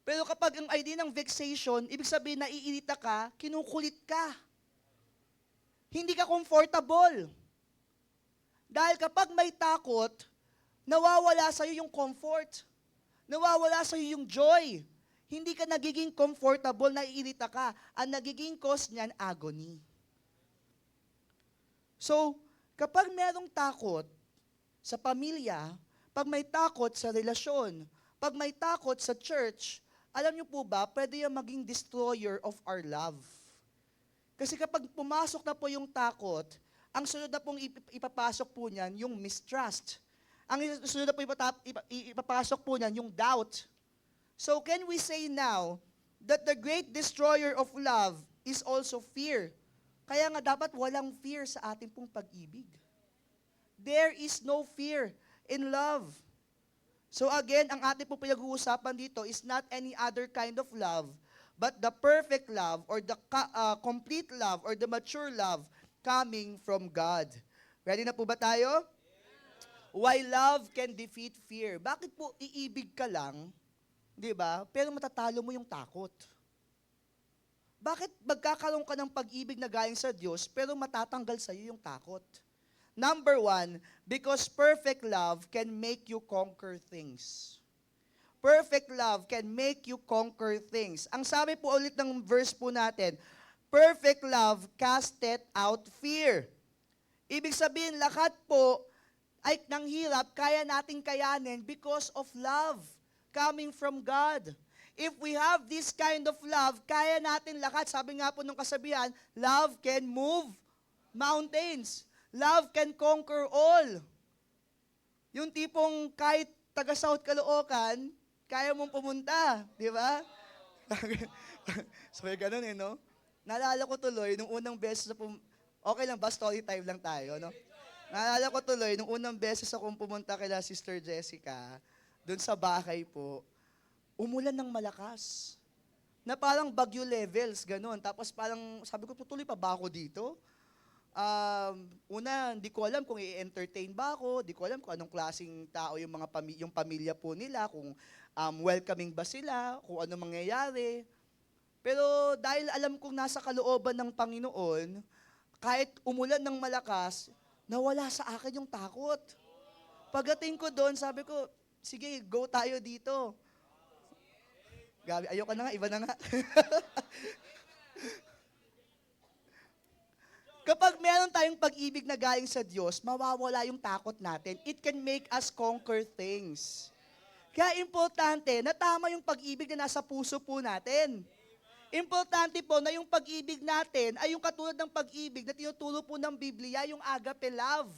Pero kapag ang idea ng vexation, ibig sabihin naiirita ka, kinukulit ka. Hindi ka comfortable. Dahil kapag may takot, nawawala sa'yo yung comfort. Nawawala sa'yo yung joy. Hindi ka nagiging comfortable, naiirita ka. Ang nagiging cause niyan, agony. So, kapag merong takot sa pamilya, pag may takot sa relasyon, pag may takot sa church, alam niyo po ba, pwede yung maging destroyer of our love. Kasi kapag pumasok na po yung takot, ang sunod na pong ipapasok po niyan, yung mistrust. Ang sunod na po ipapasok po niyan, yung doubt. So can we say now that the great destroyer of love is also fear? Kaya nga dapat walang fear sa ating pong pag-ibig. There is no fear in love. So again, ang ating pong pinag-uusapan dito is not any other kind of love, but the perfect love or the complete love or the mature love coming from God. Ready na po ba tayo? Why love can defeat fear. Bakit po iibig ka lang, di ba? Pero matatalo mo yung takot. Bakit magkakaroon ka ng pag-ibig na galing sa Diyos, pero matatanggal sa iyo yung takot? Number one, because perfect love can make you conquer things. Perfect love can make you conquer things. Ang sabi po ulit ng verse po natin, perfect love casteth out fear. Ibig sabihin, lahat po ay ng hirap, kaya nating kayanin because of love coming from God. If we have this kind of love, kaya natin lahat. Sabi nga po ng kasabihan, love can move mountains. Love can conquer all. Yung tipong kahit taga South Caloocan, kaya mong pumunta, di ba? So, ganun no? Naalala ko tuloy, nung unang beses na okay lang ba, story time lang tayo, no? Naalala ko tuloy, nung unang beses akong pumunta kila Sister Jessica, doon sa bahay po, umulan ng malakas. Na parang bagyo levels, ganun. Tapos parang, sabi ko, tutuloy pa ba ako dito? Una, hindi ko alam kung i-entertain ba ako, hindi ko alam kung anong klaseng tao yung yung pamilya po nila, kung welcoming ba sila, kung ano mangyayari. Pero dahil alam kong nasa kalooban ng Panginoon, kahit umulan ng malakas, nawala sa akin yung takot. Pagdating ko doon, sabi ko, sige, go tayo dito. Gabi, ayoko na nga, iba na nga. Kapag meron tayong pag-ibig na galing sa Diyos, mawawala yung takot natin. It can make us conquer things. Kaya importante na tama yung pag-ibig na nasa puso po natin. Importante po na yung pag-ibig natin ay yung katulad ng pag-ibig na tinuturo po ng Biblia, yung agape love.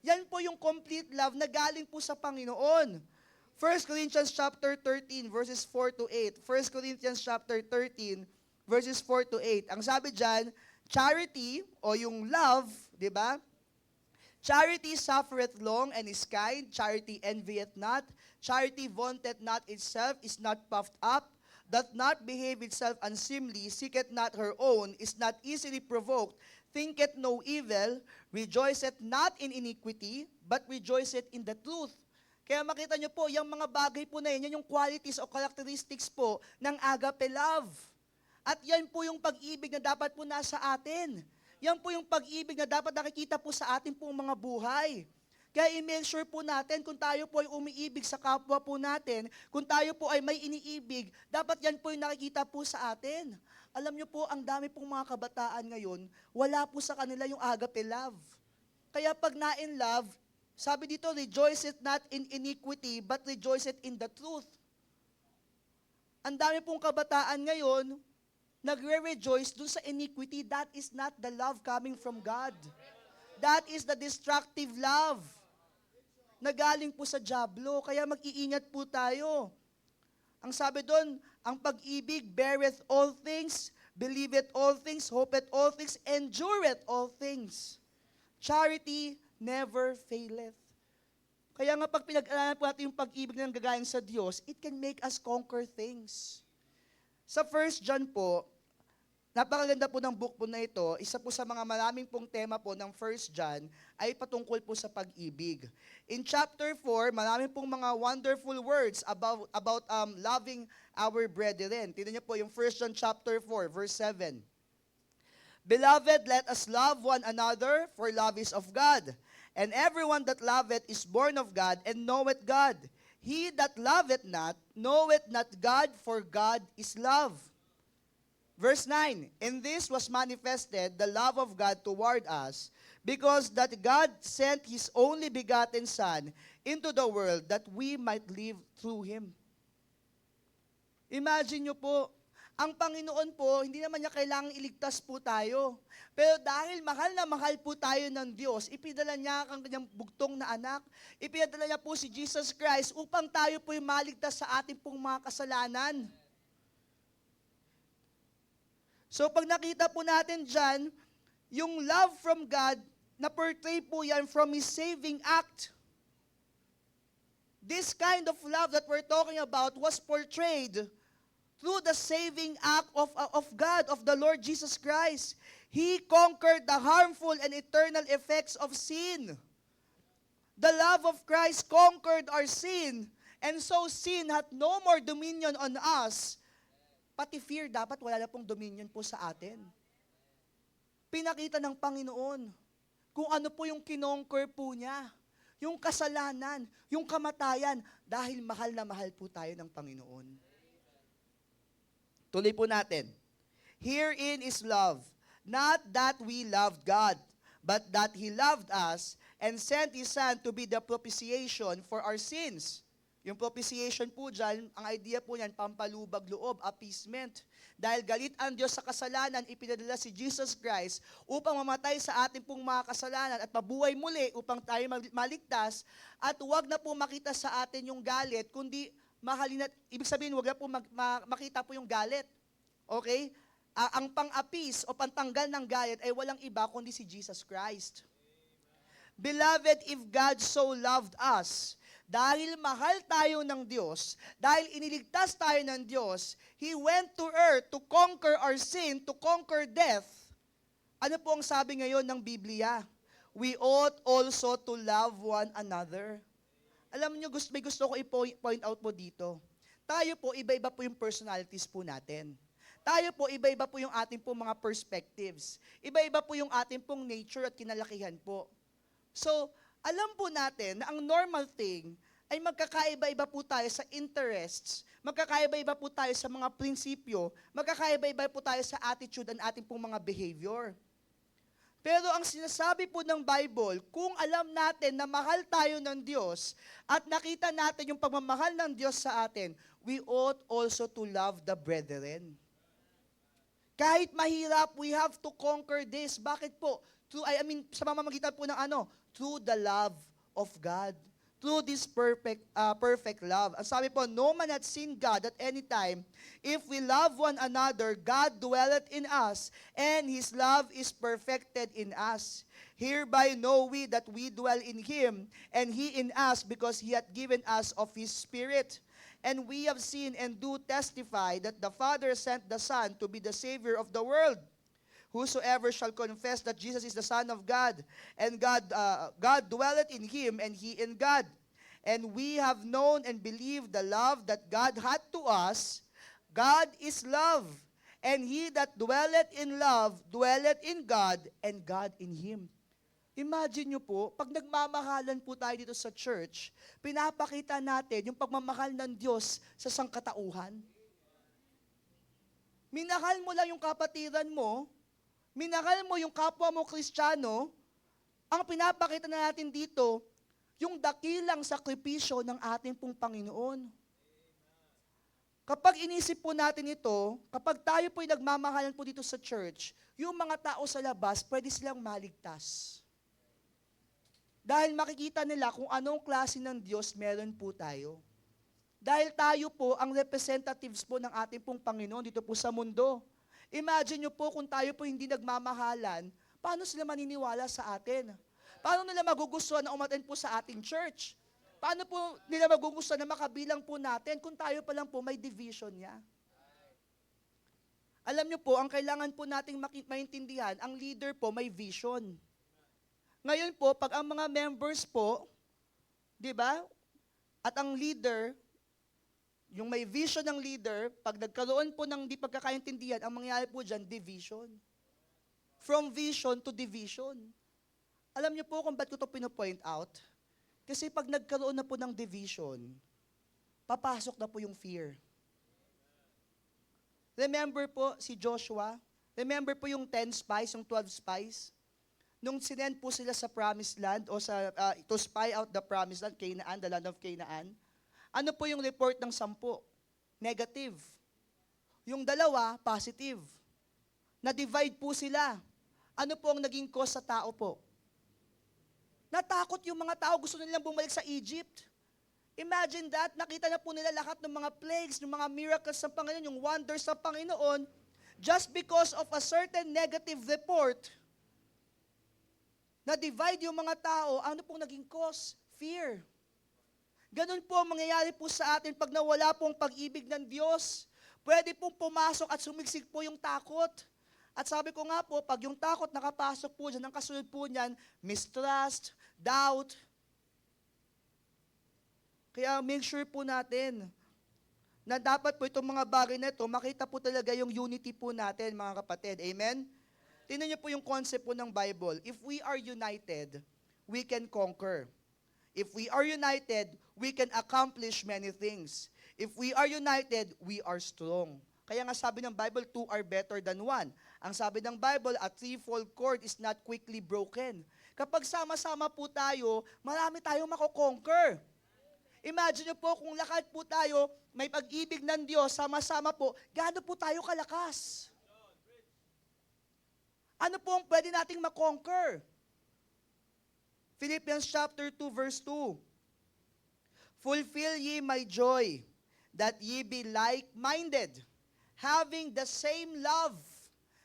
Yan po yung complete love na galing po sa Panginoon. 1 Corinthians chapter 13 verses 4 to 8. 1 Corinthians chapter 13 verses 4 to 8. Ang sabi diyan, charity o yung love, 'di ba? Charity suffereth long and is kind. Charity envieth not. Charity vaunteth not itself, is not puffed up, doth not behave itself unseemly, seeketh not her own, is not easily provoked, thinketh no evil, rejoiceth not in iniquity, but rejoiceth in the truth. Kaya makita nyo po, yung mga bagay po na yan yung qualities o characteristics po ng agape love. At yan po yung pag-ibig na dapat po nasa atin. Yan po yung pag-ibig na dapat nakikita po sa atin pong mga buhay. Kaya i-make sure po natin kung tayo po ay umiibig sa kapwa po natin, kung tayo po ay may iniibig, dapat yan po yung nakikita po sa atin. Alam nyo po, ang dami pong mga kabataan ngayon, wala po sa kanila yung agape love. Kaya pag na-in love, sabi dito, rejoiceth not in iniquity, but rejoiceth in the truth. Ang dami pong kabataan ngayon, nagre-rejoice dun sa iniquity. That is not the love coming from God. That is the destructive love na galing po sa dyablo. Kaya mag-iingat po tayo. Ang sabi doon, ang pag-ibig beareth all things, believeth all things, hopeth all things, endureth all things. Charity never faileth. Kaya nga pag pinag-aralan po natin yung pag-ibig ng gagaling sa Diyos, it can make us conquer things. Sa 1 John po, napakaganda po ng book po na ito. Isa po sa mga maraming pong tema po ng 1 John ay patungkol po sa pag-ibig. In chapter 4, maraming pong mga wonderful words about loving our brethren. Tingnan niyo po yung 1 John chapter 4, verse 7. Beloved, let us love one another, for love is of God. And everyone that loveth is born of God and knoweth God. He that loveth not, knoweth not God, for God is love. Verse 9, in this was manifested the love of God toward us, because that God sent His only begotten Son into the world that we might live through Him. Imagine nyo po, ang Panginoon po, hindi naman niya kailangang iligtas po tayo. Pero dahil mahal na mahal po tayo ng Diyos, ipinadala niya ang kanyang bugtong na anak, ipinadala niya po si Jesus Christ upang tayo po'y maligtas sa ating pong mga kasalanan. So pag nakita po natin dyan, yung love from God, na-portray po yan from His saving act. This kind of love that we're talking about was portrayed through the saving act of God, of the Lord Jesus Christ. He conquered the harmful and eternal effects of sin. The love of Christ conquered our sin, and so sin hath no more dominion on us. Pati fear, dapat wala na pong dominion po sa atin. Pinakita ng Panginoon kung ano po yung kinonquer po niya. Yung kasalanan, yung kamatayan, dahil mahal na mahal po tayo ng Panginoon. Tuloy po natin. Herein is love, not that we loved God, but that He loved us and sent His Son to be the propitiation for our sins. Yung propitiation po dyan, ang idea po niyan, pampalubag loob, appeasement. Dahil galit ang Diyos sa kasalanan, ipinadala si Jesus Christ upang mamatay sa ating pong mga kasalanan at mabuhay muli upang tayo maligtas at huwag na po makita sa atin yung galit, kundi mahalin at, ibig sabihin, huwag na po makita po yung galit. Okay? Ang pang-appease o pantanggal ng galit ay walang iba kundi si Jesus Christ. Beloved, if God so loved us, dahil mahal tayo ng Diyos, dahil iniligtas tayo ng Diyos, He went to earth to conquer our sin, to conquer death. Ano po ang sabi ngayon ng Biblia? We ought also to love one another. Alam niyo, may gusto ko i-point out po dito. Tayo po, iba-iba po yung personalities po natin. Tayo po, iba-iba po yung ating pong mga perspectives. Iba-iba po yung ating pong nature at kinalakihan po. So, alam po natin na ang normal thing ay magkakaiba-iba po tayo sa interests, magkakaiba-iba po tayo sa mga prinsipyo, magkakaiba-iba po tayo sa attitude and ating pong mga behavior. Pero ang sinasabi po ng Bible, kung alam natin na mahal tayo ng Diyos at nakita natin yung pagmamahal ng Diyos sa atin, we ought also to love the brethren. Kahit mahirap, we have to conquer this. Bakit po? Sa pamamagitan po ng ano? Through the love of God. Through this perfect love. Ang sabi po, no man hath seen God at any time. If we love one another, God dwelleth in us, and His love is perfected in us. Hereby know we that we dwell in Him, and He in us, because He hath given us of His Spirit. And we have seen and do testify that the Father sent the Son to be the Savior of the world. Whosoever shall confess that Jesus is the Son of God, and God dwelleth in Him, and He in God. And we have known and believed the love that God had to us. God is love, and he that dwelleth in love, dwelleth in God, and God in him. Imagine nyo po, pag nagmamahalan po tayo dito sa church, pinapakita natin yung pagmamahal ng Diyos sa sangkatauhan. Minahal mo lang yung kapatiran mo, minahal mo yung kapwa mo Kristiyano, ang pinapakita na natin dito, yung dakilang sakripisyo ng ating pong Panginoon. Kapag inisip po natin ito, kapag tayo po'y nagmamahalan po dito sa church, yung mga tao sa labas, pwede silang maligtas. Dahil makikita nila kung anong klase ng Diyos meron po tayo. Dahil tayo po ang representatives po ng ating pong Panginoon dito po sa mundo. Imagine nyo po kung tayo po hindi nagmamahalan, paano sila maniniwala sa atin? Paano nila magugustuhan na umattend po sa ating church? Paano po nila magugustuhan na makabilang po natin kung tayo pa lang po may division niya? Alam niyo po, ang kailangan po nating maintindihan, ang leader po may vision. Ngayon po, pag ang mga members po, di ba, at ang leader, yung may vision ng leader, pag nagkaroon po ng di pagkakaintindihan, ang mangyayari po dyan, division. From vision to division. Alam niyo po kung ba't ko ito pinopoint out? Kasi pag nagkaroon na po ng division, papasok na po yung fear. Remember po si Joshua? Remember po yung 10 spies, yung 12 spies? Nung sinend po sila sa promised land o to spy out the promised land, Canaan, the land of Canaan, ano po yung report ng 10? Negative. Yung 2, positive. Na-divide po sila. Ano po ang naging cause sa tao po? Natakot yung mga tao, gusto nilang bumalik sa Egypt. Imagine that, nakita na po nila lahat ng mga plagues, ng mga miracles ng Panginoon, yung wonders ng Panginoon, just because of a certain negative report, na-divide yung mga tao, ano pong naging cause? Fear. Ganun po ang mangyayari po sa atin pag nawala pong pag-ibig ng Diyos. Pwede pong pumasok at sumiksik po yung takot. At sabi ko nga po, pag yung takot nakapasok po dyan, ang kasunod po niyan, mistrust, doubt. Kaya make sure po natin na dapat po itong mga bagay na ito, makita po talaga yung unity po natin, mga kapatid. Amen? Tingnan niyo po yung concept po ng Bible. If we are united, we can conquer. If we are united, we can accomplish many things. If we are united, we are strong. Kaya nga sabi ng Bible, 2 are better than 1. Ang sabi ng Bible, a threefold cord is not quickly broken. Kapag sama-sama po tayo, marami tayong mako-conquer. Imagine nyo po kung lahat po tayo, may pag-ibig ng Diyos, sama-sama po, gaano po tayo kalakas? Ano po ang pwede nating makonquer? Philippians chapter 2 verse 2. Fulfill ye my joy, that ye be like-minded, having the same love,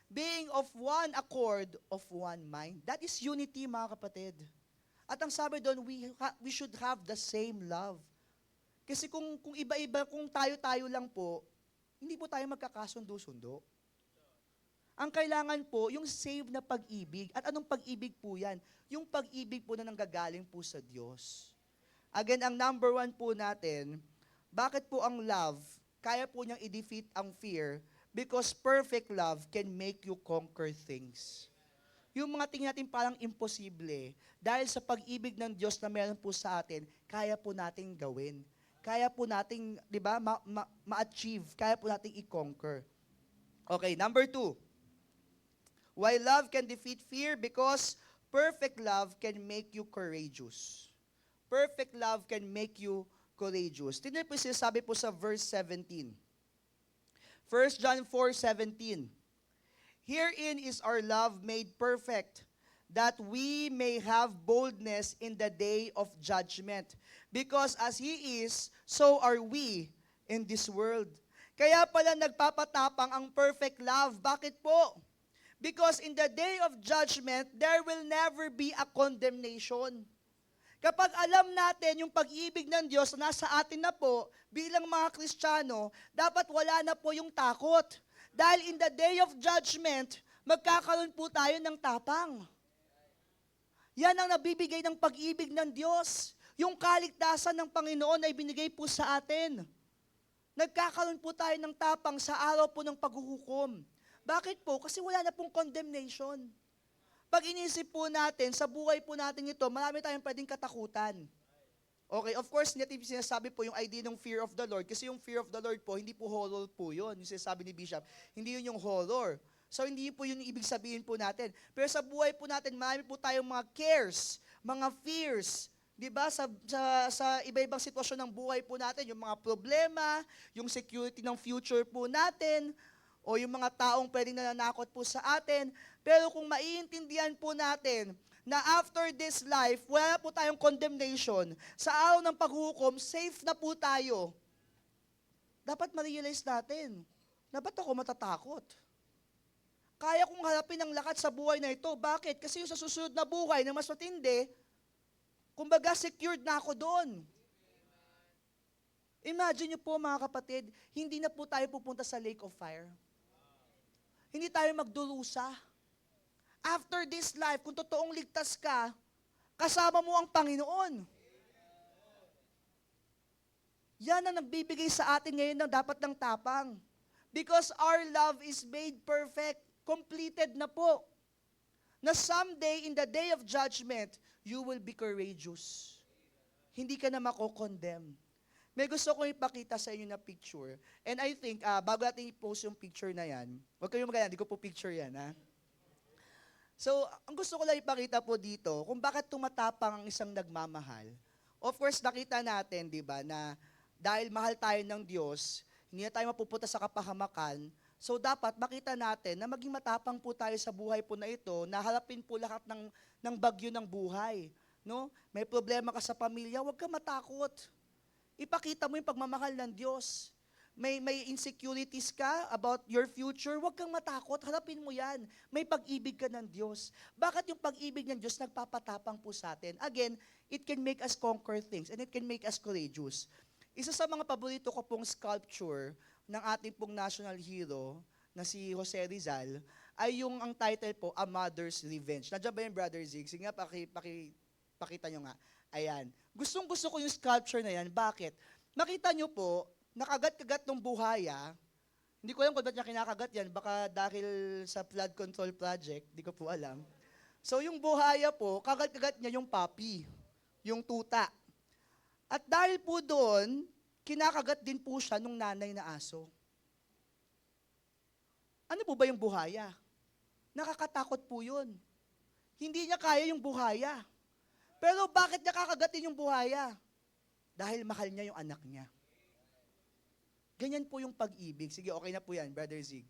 being of one accord, of one mind. That is unity, mga kapatid. At ang sabi doon, we should have the same love. Kasi kung iba-iba, kung tayo-tayo lang po, hindi po tayo magkakasundo-sundo. Ang kailangan po, yung save na pag-ibig. At anong pag-ibig po yan? Yung pag-ibig po na nanggagaling po sa Diyos. Again, ang number 1 po natin, bakit po ang love, kaya po niyang i-defeat ang fear? Because perfect love can make you conquer things. Yung mga tingin natin parang imposible, dahil sa pag-ibig ng Diyos na meron po sa atin, kaya po nating gawin. Kaya po nating, di ba, ma-achieve. Kaya po nating i-conquer. Okay, number 2. Why love can defeat fear? Because perfect love can make you courageous. Perfect love can make you courageous. Tingnan po yung sinasabi po sa verse 17. 1 John 4:17. Herein is our love made perfect, that we may have boldness in the day of judgment. Because as He is, so are we in this world. Kaya pala nagpapatapang ang perfect love. Bakit po? Because in the day of judgment, there will never be a condemnation. Kapag alam natin yung pag-ibig ng Diyos na nasa atin na po, bilang mga Kristiyano, dapat wala na po yung takot. Dahil in the day of judgment, magkakaroon po tayo ng tapang. Yan ang nabibigay ng pag-ibig ng Diyos. Yung kaligtasan ng Panginoon ay binigay po sa atin. Nagkakaroon po tayo ng tapang sa araw po ng paghuhukom. Bakit po? Kasi wala na pong condemnation. Pag inisip po natin, sa buhay po natin ito, marami tayong pwedeng katakutan. Okay, of course, natin sinasabi po yung idea ng fear of the Lord. Kasi yung fear of the Lord po, hindi po horror po yun. Yung sinasabi ni Bishop, hindi yun yung horror. So, hindi po yun yung ibig sabihin po natin. Pero sa buhay po natin, marami po tayong mga cares, mga fears. Diba? Sa iba-ibang sitwasyon ng buhay po natin, yung mga problema, yung security ng future po natin, o yung mga taong pwedeng nananakot po sa atin. Pero kung maiintindihan po natin na after this life, wala po tayong condemnation, sa araw ng paghukom, safe na po tayo. Dapat ma-realize natin, na ba't ako matatakot? Kaya kong harapin ang lakat sa buhay na ito. Bakit? Kasi yung sa susunod na buhay na mas matindi, kumbaga secured na ako doon. Imagine nyo po mga kapatid, hindi na po tayo pupunta sa lake of fire. Hindi tayo magdurusa. After this life, kung totoong ligtas ka, kasama mo ang Panginoon. Yan ang nagbibigay sa atin ngayon ng dapat ng tapang. Because our love is made perfect, completed na po. Na someday, in the day of judgment, you will be courageous. Hindi ka na mako-condemn. May gusto kong ipakita sa inyo na picture. And I think, bago natin i-post yung picture na yan, huwag kayong maganda, hindi ko po picture yan, ha? So, ang gusto ko lang ipakita po dito, kung bakit tumatapang ang isang nagmamahal. Of course, nakita natin, di ba, na dahil mahal tayo ng Diyos, hindi na tayo mapupunta sa kapahamakan, so dapat makita natin na maging matapang po tayo sa buhay po na ito, na harapin po lahat ng bagyo ng buhay. No? May problema ka sa pamilya, huwag ka matakot. Ipakita mo yung pagmamahal ng Diyos. May insecurities ka about your future, huwag kang matakot, harapin mo yan. May pag-ibig ka ng Diyos. Bakit yung pag-ibig ng Diyos nagpapatapang po sa atin? Again, it can make us conquer things and it can make us courageous. Isa sa mga paborito ko pong sculpture ng ating pong national hero na si Jose Rizal ay yung ang title po, A Mother's Revenge. Nandiyan ba yung Brother Zig? Sige nga, pakita nyo nga. Ayan. Gustong-gusto ko yung sculpture na yan. Bakit? Makita nyo po, nakagat-kagat ng buhaya. Hindi ko alam kung ba't niya kinakagat yan. Baka dahil sa flood control project, hindi ko po alam. So yung buhaya po, kagat-kagat niya yung puppy, yung tuta. At dahil po doon, kinakagat din po siya nung nanay na aso. Ano po ba yung buhaya? Nakakatakot po yun. Hindi niya kaya yung buhaya. Pero bakit niya kakagatin yung buhaya? Dahil mahal niya yung anak niya. Ganyan po yung pag-ibig. Sige, okay na po yan, Brother Zig.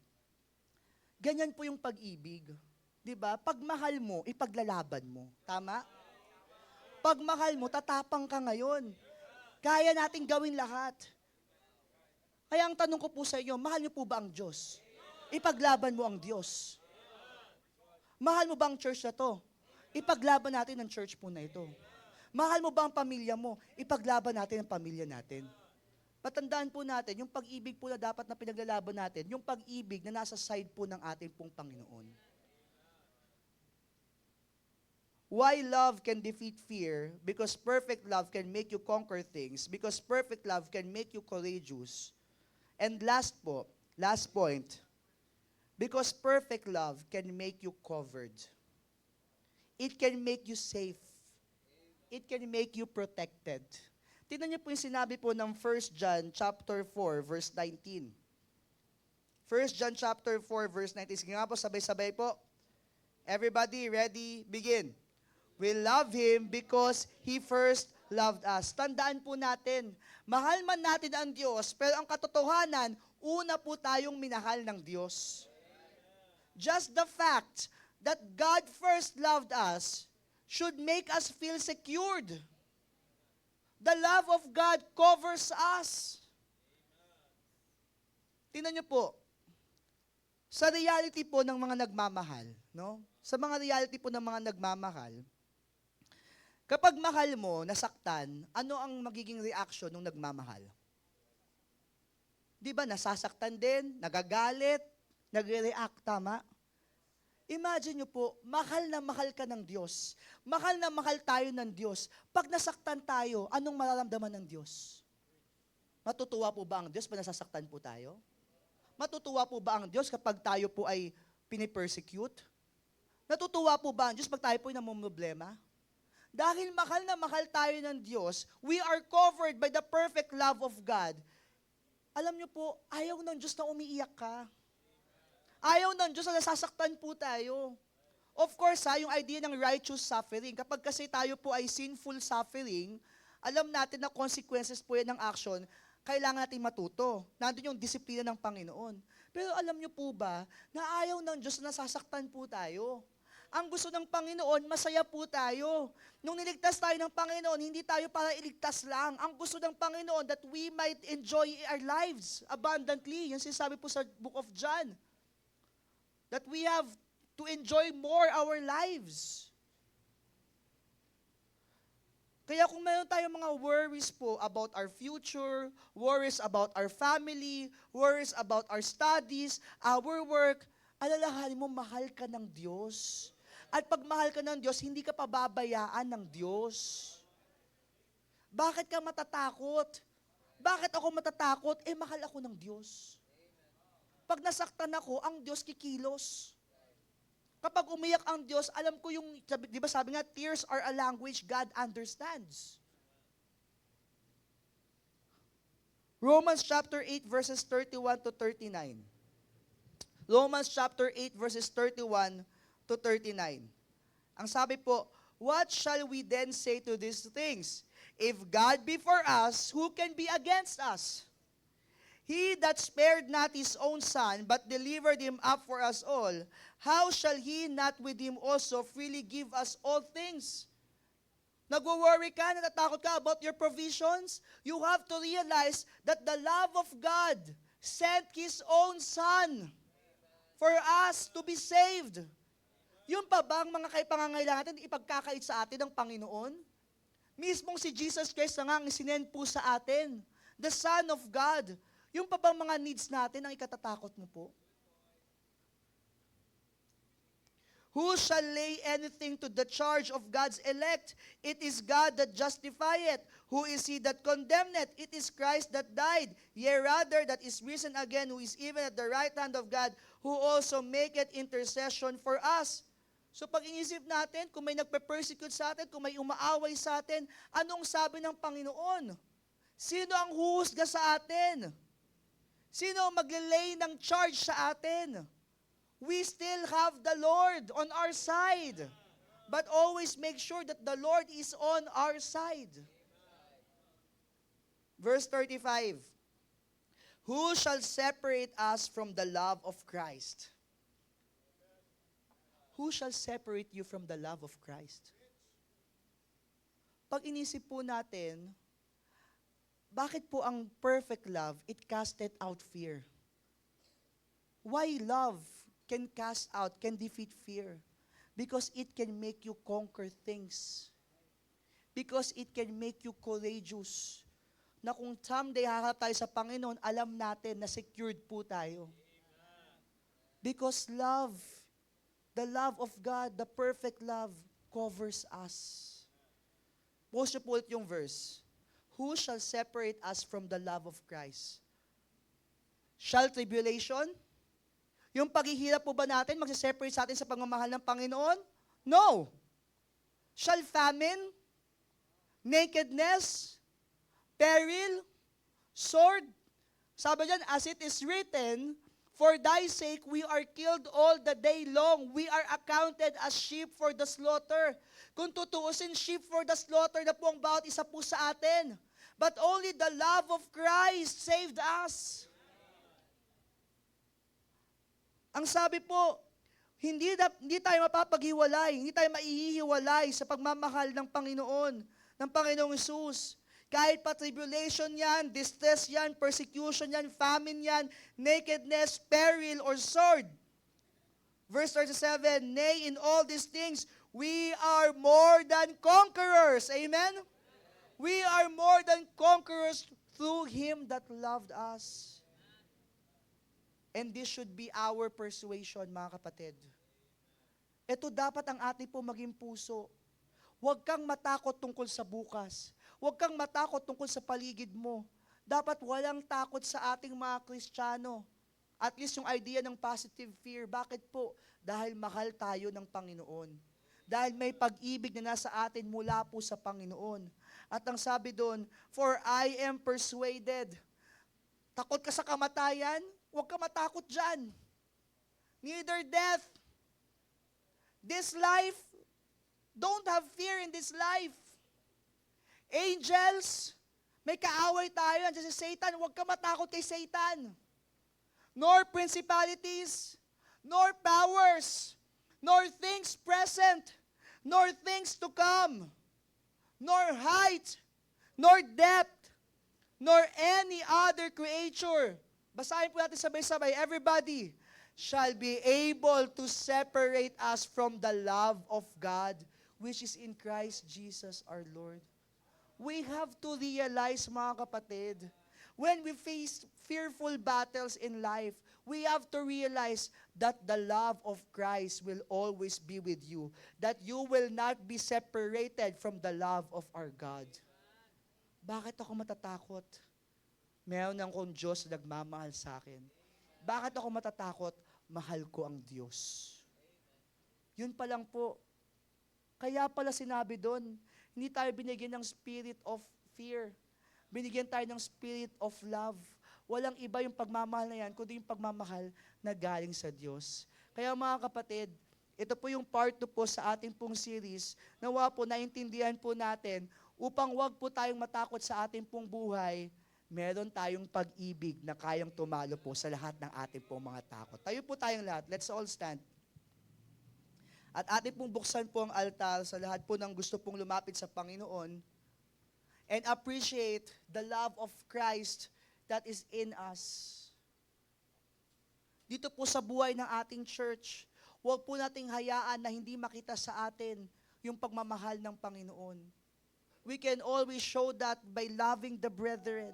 Ganyan po yung pag-ibig. Diba? Pag mahal mo, ipaglalaban mo. Tama? Pag mahal mo, tatapang ka ngayon. Kaya nating gawin lahat. Kaya ang tanong ko po sa inyo, mahal niyo po ba ang Diyos? Ipaglaban mo ang Diyos. Mahal mo ba ang church na to? Ipaglaban natin ang church po na ito. Mahal mo ba ang pamilya mo? Ipaglaban natin ang pamilya natin. Patandaan po natin, yung pag-ibig po na dapat na pinaglalaban natin, yung pag-ibig na nasa side po ng ating pong Panginoon. Why love can defeat fear? Because perfect love can make you conquer things. Because perfect love can make you courageous. And last point, because perfect love can make you covered. It can make you safe. It can make you protected. Tingnan niyo po yung sinabi po ng 1 John chapter 4, verse 19. 1 John chapter 4, verse 19. Sige nga po, sabay-sabay po. Everybody, ready? Begin. We love Him because He first loved us. Tandaan po natin, mahal man natin ang Diyos, pero ang katotohanan, una po tayong minahal ng Diyos. Just the fact that God first loved us should make us feel secured. The love of God covers us. Tingnan niyo po, sa reality po ng mga nagmamahal, no? Sa mga reality po ng mga nagmamahal, kapag mahal mo, nasaktan, ano ang magiging reaction ng nagmamahal? Di ba, nasasaktan din, nagagalit, nagre-react, tama? Imagine nyo po, mahal na mahal ka ng Diyos. Mahal na mahal tayo ng Diyos. Pag nasaktan tayo, anong mararamdaman ng Diyos? Matutuwa po ba ang Diyos pag nasasaktan po tayo? Matutuwa po ba ang Diyos kapag tayo po ay pinipersecute? Natutuwa po ba ang Diyos pag tayo po ay namumroblema? Dahil mahal na mahal tayo ng Diyos, we are covered by the perfect love of God. Alam niyo po, ayaw ng Diyos na umiiyak ka. Ayaw ng Diyos na nasasaktan po tayo. Of course, yung idea ng righteous suffering, kapag kasi tayo po ay sinful suffering, alam natin na consequences po yan ng action, kailangan natin matuto. Nandun yung disiplina ng Panginoon. Pero alam niyo po ba, na ayaw ng Diyos na nasasaktan po tayo. Ang gusto ng Panginoon, masaya po tayo. Nung niligtas tayo ng Panginoon, hindi tayo para iligtas lang. Ang gusto ng Panginoon, that we might enjoy our lives abundantly. Yan sinasabi po sa Book of John. That we have to enjoy more our lives. Kaya kung meron tayong mga worries po about our future, worries about our family, worries about our studies, our work, alalahanin mo, mahal ka ng Diyos. At pag mahal ka ng Diyos, hindi ka pababayaan ng Diyos. Bakit ka matatakot? Bakit ako matatakot? Mahal ako ng Diyos. Pag nasaktan ako, ang Diyos kikilos. Kapag umiyak ang Diyos, alam ko yung, di ba sabi nga, tears are a language God understands. Romans chapter 8 verses 31 to 39. Romans chapter 8 verses 31 to 39. Ang sabi po, what shall we then say to these things? If God be for us, who can be against us? He that spared not his own son, but delivered him up for us all, how shall he not with him also freely give us all things? Nagwo-worry ka, natatakot ka about your provisions? You have to realize that the love of God sent His own Son for us to be saved. Yung pa bang mga pangangailangan natin ipagkakait sa atin ng Panginoon? Mismong si Jesus Christ na nga ang sinend po sa atin. The Son of God. Yung pa bang mga needs natin ang ikatatakot mo po? Who shall lay anything to the charge of God's elect? It is God that justifieth. Who is he that condemneth? It is Christ that died. Yea, rather, that is risen again, who is even at the right hand of God, who also maketh intercession for us. So pag inisip natin, kung may nagpe-persecute sa atin, kung may umaaway sa atin, anong sabi ng Panginoon? Sino ang huhusga sa atin? Sino ang maglilay ng charge sa atin? We still have the Lord on our side. But always make sure that the Lord is on our side. Verse 35. Who shall separate us from the love of Christ? Who shall separate you from the love of Christ? Pag inisip po natin, bakit po ang perfect love, it casted out fear? Why love can cast out, can defeat fear? Because it can make you conquer things. Because it can make you courageous. Na kung someday haharap tayo sa Panginoon, alam natin na secured po tayo. Because love, the love of God, the perfect love, covers us. Post niyo po ulit yung verse. Who shall separate us from the love of Christ? Shall tribulation? Yung paghihirap po ba natin, magsiseparate sa atin sa pagmamahal ng Panginoon? No. Shall famine? Nakedness? Peril? Sword? Sabi dyan, as it is written, For thy sake we are killed all the day long. We are accounted as sheep for the slaughter. Kung tutuusin, sheep for the slaughter na po ang bawat isa po sa atin. But only the love of Christ saved us. Ang sabi po, hindi tayo mapapaghiwalay, hindi tayo maihihiwalay sa pagmamahal ng Panginoon, ng Panginoong Hesus. Kahit pa tribulation yan, distress yan, persecution yan, famine yan, nakedness, peril, or sword. Verse 37, nay, in all these things, we are more than conquerors. Amen? We are more than conquerors through Him that loved us. And this should be our persuasion, mga kapatid. Ito dapat ang ating po maging puso. Huwag kang matakot tungkol sa bukas. Huwag kang matakot tungkol sa paligid mo. Dapat walang takot sa ating mga Kristiyano. At least yung idea ng positive fear. Bakit po? Dahil mahal tayo ng Panginoon. Dahil may pag-ibig na nasa atin mula po sa Panginoon. At ang sabi doon, for I am persuaded. Takot ka sa kamatayan? Huwag ka matakot dyan. Neither death. This life, don't have fear in this life. Angels, may kaaway tayo. Andiyan si Satan, huwag ka matakot kay Satan. Nor principalities, nor powers, nor things present, nor things to come, nor height, nor depth, nor any other creature. Basahin po natin sabay-sabay. Everybody shall be able to separate us from the love of God, which is in Christ Jesus our Lord. We have to realize, mga kapatid, when we face fearful battles in life, we have to realize that the love of Christ will always be with you. That you will not be separated from the love of our God. Bakit ako matatakot? Meron akong Diyos na nagmamahal sa akin. Bakit ako matatakot? Mahal ko ang Diyos. Yun pa lang po. Kaya pala sinabi doon, hindi tayo binigyan ng spirit of fear. Binigyan tayo ng spirit of love. Walang iba yung pagmamahal na yan, kundi yung pagmamahal na galing sa Diyos. Kaya mga kapatid, ito po yung part 2 po sa ating pong series. Nawa po, naintindihan po natin, upang wag po tayong matakot sa ating pong buhay, meron tayong pag-ibig na kayang tumalo po sa lahat ng ating pong mga takot. Tayo po tayong lahat. Let's all stand. At ating pong buksan po ang altar sa lahat po ng gusto pong lumapit sa Panginoon and appreciate the love of Christ that is in us. Dito po sa buhay ng ating church, huwag po nating hayaan na hindi makita sa atin yung pagmamahal ng Panginoon. We can always show that by loving the brethren.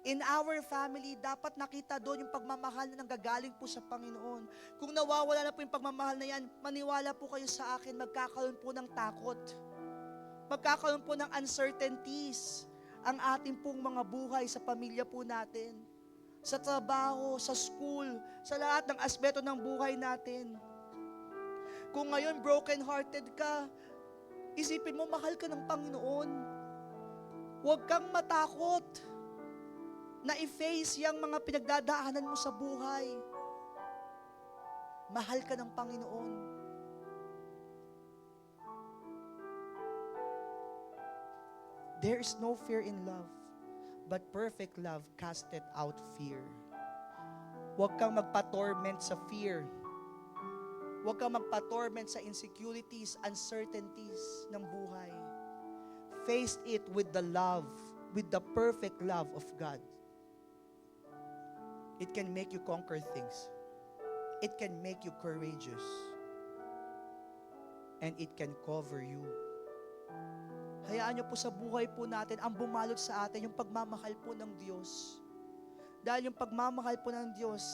In our family, dapat nakita doon yung pagmamahal na nanggagaling po sa Panginoon. Kung nawawala na po yung pagmamahal na yan, maniwala po kayo sa akin, magkakaroon po ng takot. Magkakaroon po ng uncertainties ang ating pong mga buhay sa pamilya po natin. Sa trabaho, sa school, sa lahat ng aspeto ng buhay natin. Kung ngayon broken-hearted ka, isipin mo, mahal ka ng Panginoon. Huwag kang matakot na i-face yung mga pinagdadaanan mo sa buhay. Mahal ka ng Panginoon. There is no fear in love, but perfect love casteth out fear. Huwag kang magpa-torment sa fear. Huwag kang magpa-torment sa insecurities, uncertainties ng buhay. Face it with the love, with the perfect love of God. It can make you conquer things. It can make you courageous. And it can cover you. Hayaan niyo po sa buhay po natin, ang bumalot sa atin, yung pagmamahal po ng Diyos. Dahil yung pagmamahal po ng Diyos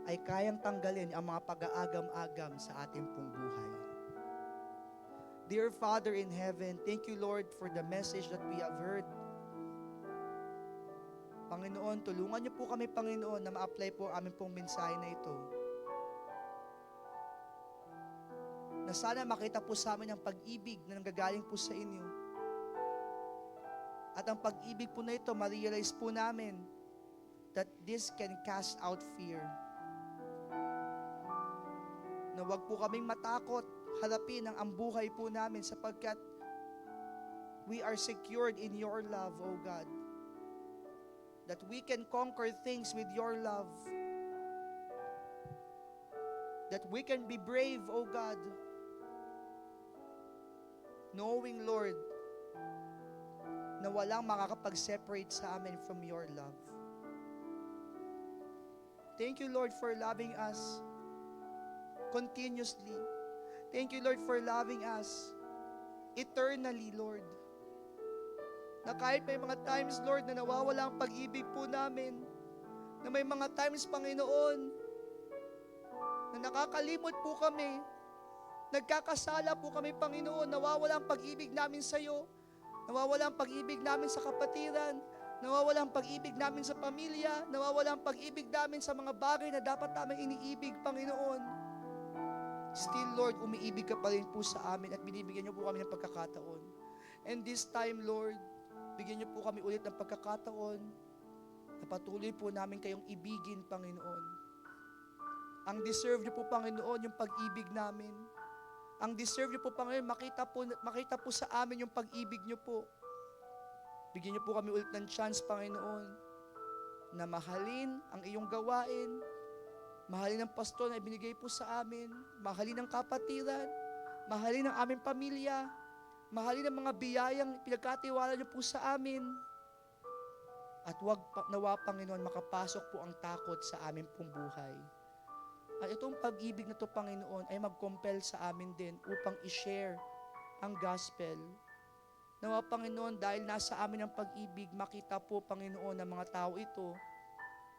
ay kayang tanggalin ang mga pag-aagam-agam sa ating pong buhay. Dear Father in heaven, thank you, Lord, for the message that we have heard. Panginoon, tulungan niyo po kami, Panginoon, na ma-apply po ang aming pong mensahe na ito. Na sana makita po sa amin ang pag-ibig na nanggagaling po sa inyo. At ang pag-ibig po na ito, ma-realize po namin that this can cast out fear. Na wag po kaming matakot harapin ang buhay po namin sapagkat we are secured in your love, O God. That we can conquer things with your love. That we can be brave, O God. Knowing, Lord, na walang makakapag-separate sa amin from your love. Thank you, Lord, for loving us continuously. Thank you, Lord, for loving us eternally, Lord. Na kahit may mga times, Lord, na nawawala ang pag-ibig po namin, na may mga times, Panginoon, na nakakalimot po kami, nagkakasala po kami, Panginoon, nawawala ang pag-ibig namin sa iyo, nawawala ang pag-ibig namin sa kapatiran, nawawala ang pag-ibig namin sa pamilya, nawawala ang pag-ibig namin sa mga bagay na dapat namin iniibig, Panginoon. Still, Lord, umiibig ka pa rin po sa amin at binibigyan niyo po kami ng pagkakataon. And this time, Lord, bigyan niyo po kami ulit ng pagkakataon na patuloy po namin kayong ibigin, Panginoon. Ang deserve niyo po, Panginoon, yung pag-ibig namin. Ang deserve niyo po, Panginoon, makita po sa amin yung pag-ibig niyo po. Bigyan niyo po kami ulit ng chance, Panginoon, na mahalin ang iyong gawain, mahalin ang pastor na ibinigay po sa amin, mahalin ang kapatiran, mahalin ang aming pamilya, mahalin ang mga biyayang pinagkatiwala niyo po sa amin. At wag nawa, Panginoon, makapasok po ang takot sa aming pong buhay. At itong pag-ibig na to, Panginoon, ay mag-compel sa amin din upang i-share ang gospel. Nawa, Panginoon, dahil nasa amin ang pag-ibig, makita po, Panginoon, ng mga tao ito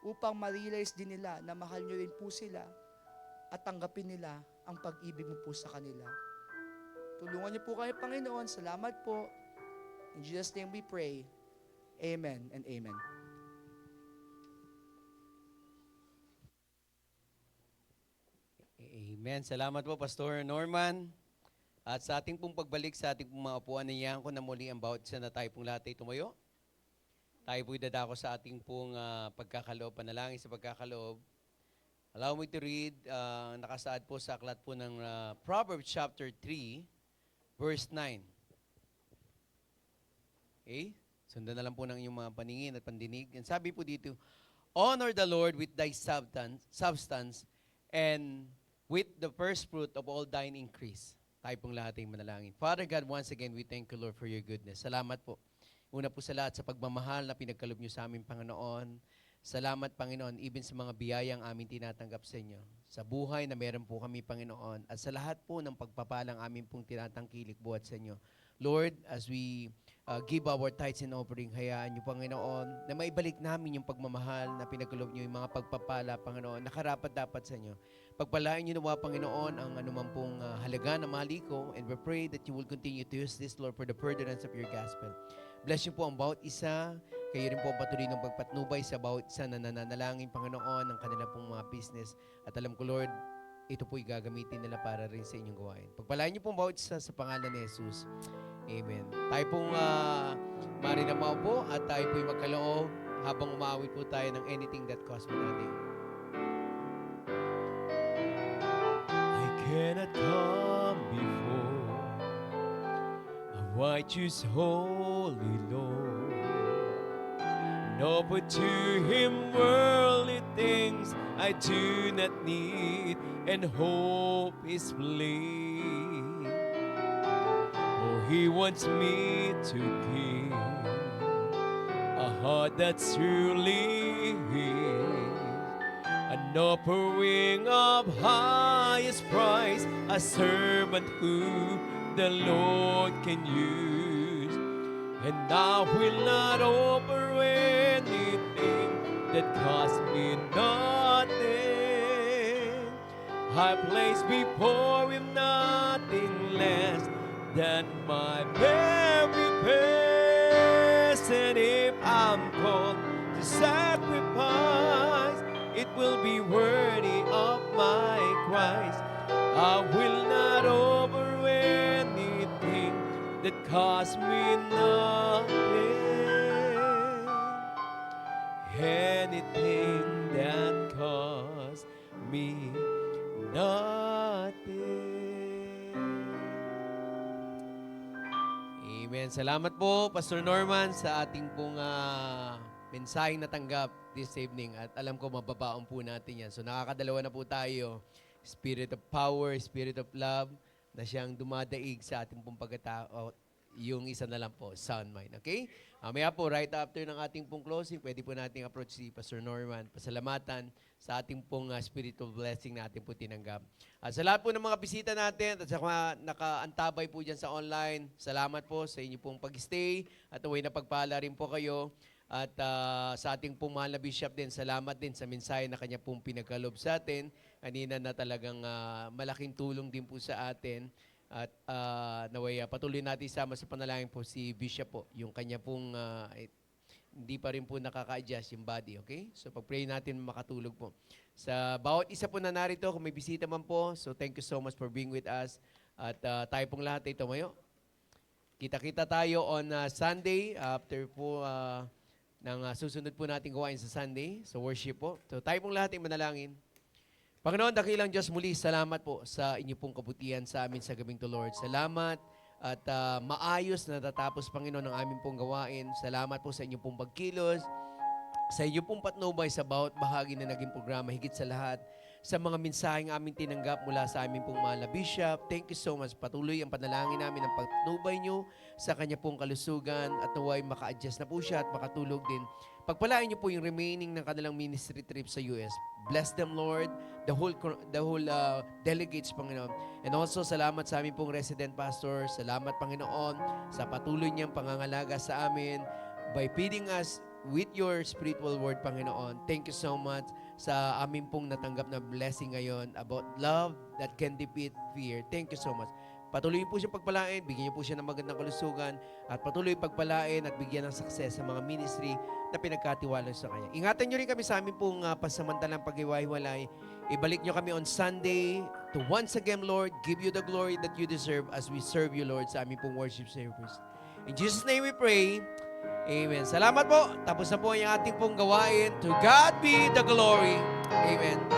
upang ma-realize din nila na mahal nyo rin po sila at tanggapin nila ang pag-ibig mo po sa kanila. Tulungan niyo po kayo, Panginoon. Salamat po. In Jesus' name we pray. Amen and amen. Amen. Salamat po, Pastor Norman. At sa ating pong pagbalik sa ating pong mga upuan, niyan ko na muli ang bawat isa na tayo pong lahat ay tumayo. Tayo po'y dadako sa ating pong pagkakaloob, panalangin sa pagkakaloob. Allow me to read, nakasaad po sa aklat po ng Proverbs chapter 3, verse 9. Okay? Sundan na lang po ng inyong mga paningin at pandinig. And sabi po dito, honor the Lord with thy substance and with the first fruit of all thine increase. Tayo pong lahat ay manalangin. Father God, once again, we thank you, Lord, for your goodness. Salamat po. Una po sa lahat sa pagmamahal na pinagkalob niyo sa aming Panginoon. Salamat, Panginoon, even sa mga biyayang aming tinatanggap sa inyo. Sa buhay na meron po kami, Panginoon. At sa lahat po ng pagpapalang aming pong tinatangkilik buhat sa inyo. Lord, as we give our tithes and offering, hayaan niyo, Panginoon, na maibalik namin yung pagmamahal na pinagkalob niyo, yung mga pagpapala, Panginoon, nakarapat dapat sa inyo. Pagpalain niyo nawa, Panginoon, ang anuman pong halaga na maliko, and we pray that you will continue to use this, Lord, for the furtherance of your gospel. Bless niyo po ang bawat isa. Kayo rin po ang patuloy ng pagpatnubay sa bawat isa na nananalangin, Panginoon, ng kanilang pong mga business. At alam ko, Lord, ito po'y gagamitin nila para rin sa inyong gawain. Pagpalain niyo po ang bawat isa sa pangalan ni Jesus. Amen. Tayo pong marinamaw po at tayo po'y magkaloob habang umaawit po tayo ng anything that costs me nothing. I cannot come before a righteous holy Lord, nor put to him worldly things I do not need, and hope is fleeing. For he wants me to give a heart that's truly his, an offering of highest price, a servant who the Lord can use. And I will not offer anything that costs me nothing. I place before him nothing less than my very best. And if I'm called to sacrifice, it will be worthy of my Christ. I will not offer anything that costs me nothing. anything that cost me nothing. Amen. Salamat po, Pastor Norman, sa ating pong mensaheng natanggap this evening. At alam ko, mababaon po natin yan. So nakakadalawa na po tayo. Spirit of power, spirit of love, na siyang dumadaig sa ating pong pagkatao. Yung isa na lang po, sound mind. Okay? Mamaya po, right after ng ating pong closing, pwede po nating approach si Pastor Norman. Pasalamatan sa ating pong spiritual blessing na ating po tinanggap. At sa lahat po ng mga bisita natin at sa mga nakaantabay po dyan sa online, salamat po sa inyo pong pag-stay at away na pagpala rin po kayo. At sa ating pong mahal na bishop din, salamat din sa mensahe na kanya pong pinagkalob sa atin. Kanina na talagang malaking tulong din po sa atin. At naway patuloy natin isama sa panalangin po si Bishop po. Yung kanya pong hindi pa rin po nakaka-adjust yung body, okay? So pag-pray natin makatulog po. Sa bawat isa po na narito, kung may bisita man po, so thank you so much for being with us. At tayo pong lahat ay tumayo. Kita-kita tayo on Sunday after po ng susunod po natin gawain sa Sunday, sa worship po. So tayo pong lahat ay manalangin. Panginoon, dakilang Diyos, muli salamat po sa inyo pong kabutihan sa amin sa gabing to, Lord. Salamat at maayos na natatapos, Panginoon, ang aming pong gawain. Salamat po sa inyo pong pagkilos, sa inyo pong patnubay sa bawat bahagi na naging programa, higit sa lahat, sa mga mensaheng aming tinanggap mula sa aming pong mahal na Bishop. Thank you so much. Patuloy ang panalangin namin ang patnubay nyo sa kanya pong kalusugan at naway maka-adjust na po siya at makatulog din. Pagpalain niyo po yung remaining ng kanilang ministry trip sa US. Bless them, Lord, the whole delegates, Panginoon. And also, salamat sa aming pong resident pastor. Salamat, Panginoon, sa patuloy niyang pangangalaga sa amin by feeding us with your spiritual word, Panginoon. Thank you so much sa amin pong natanggap na blessing ngayon about love that can defeat fear. Thank you so much. Patuloy po siyang pagpalain, bigyan niyo po siya ng magandang kalusugan, at patuloy pagpalain at bigyan ng success sa mga ministry na pinagkatiwala sa Kanya. Ingatan niyo rin kami sa amin pong pasamantalang pag-iwalay. Ibalik niyo kami on Sunday to once again, Lord, give you the glory that you deserve as we serve you, Lord, sa amin pong worship service. In Jesus' name we pray. Amen. Salamat po. Tapos na po ang ating pong gawain. To God be the glory. Amen.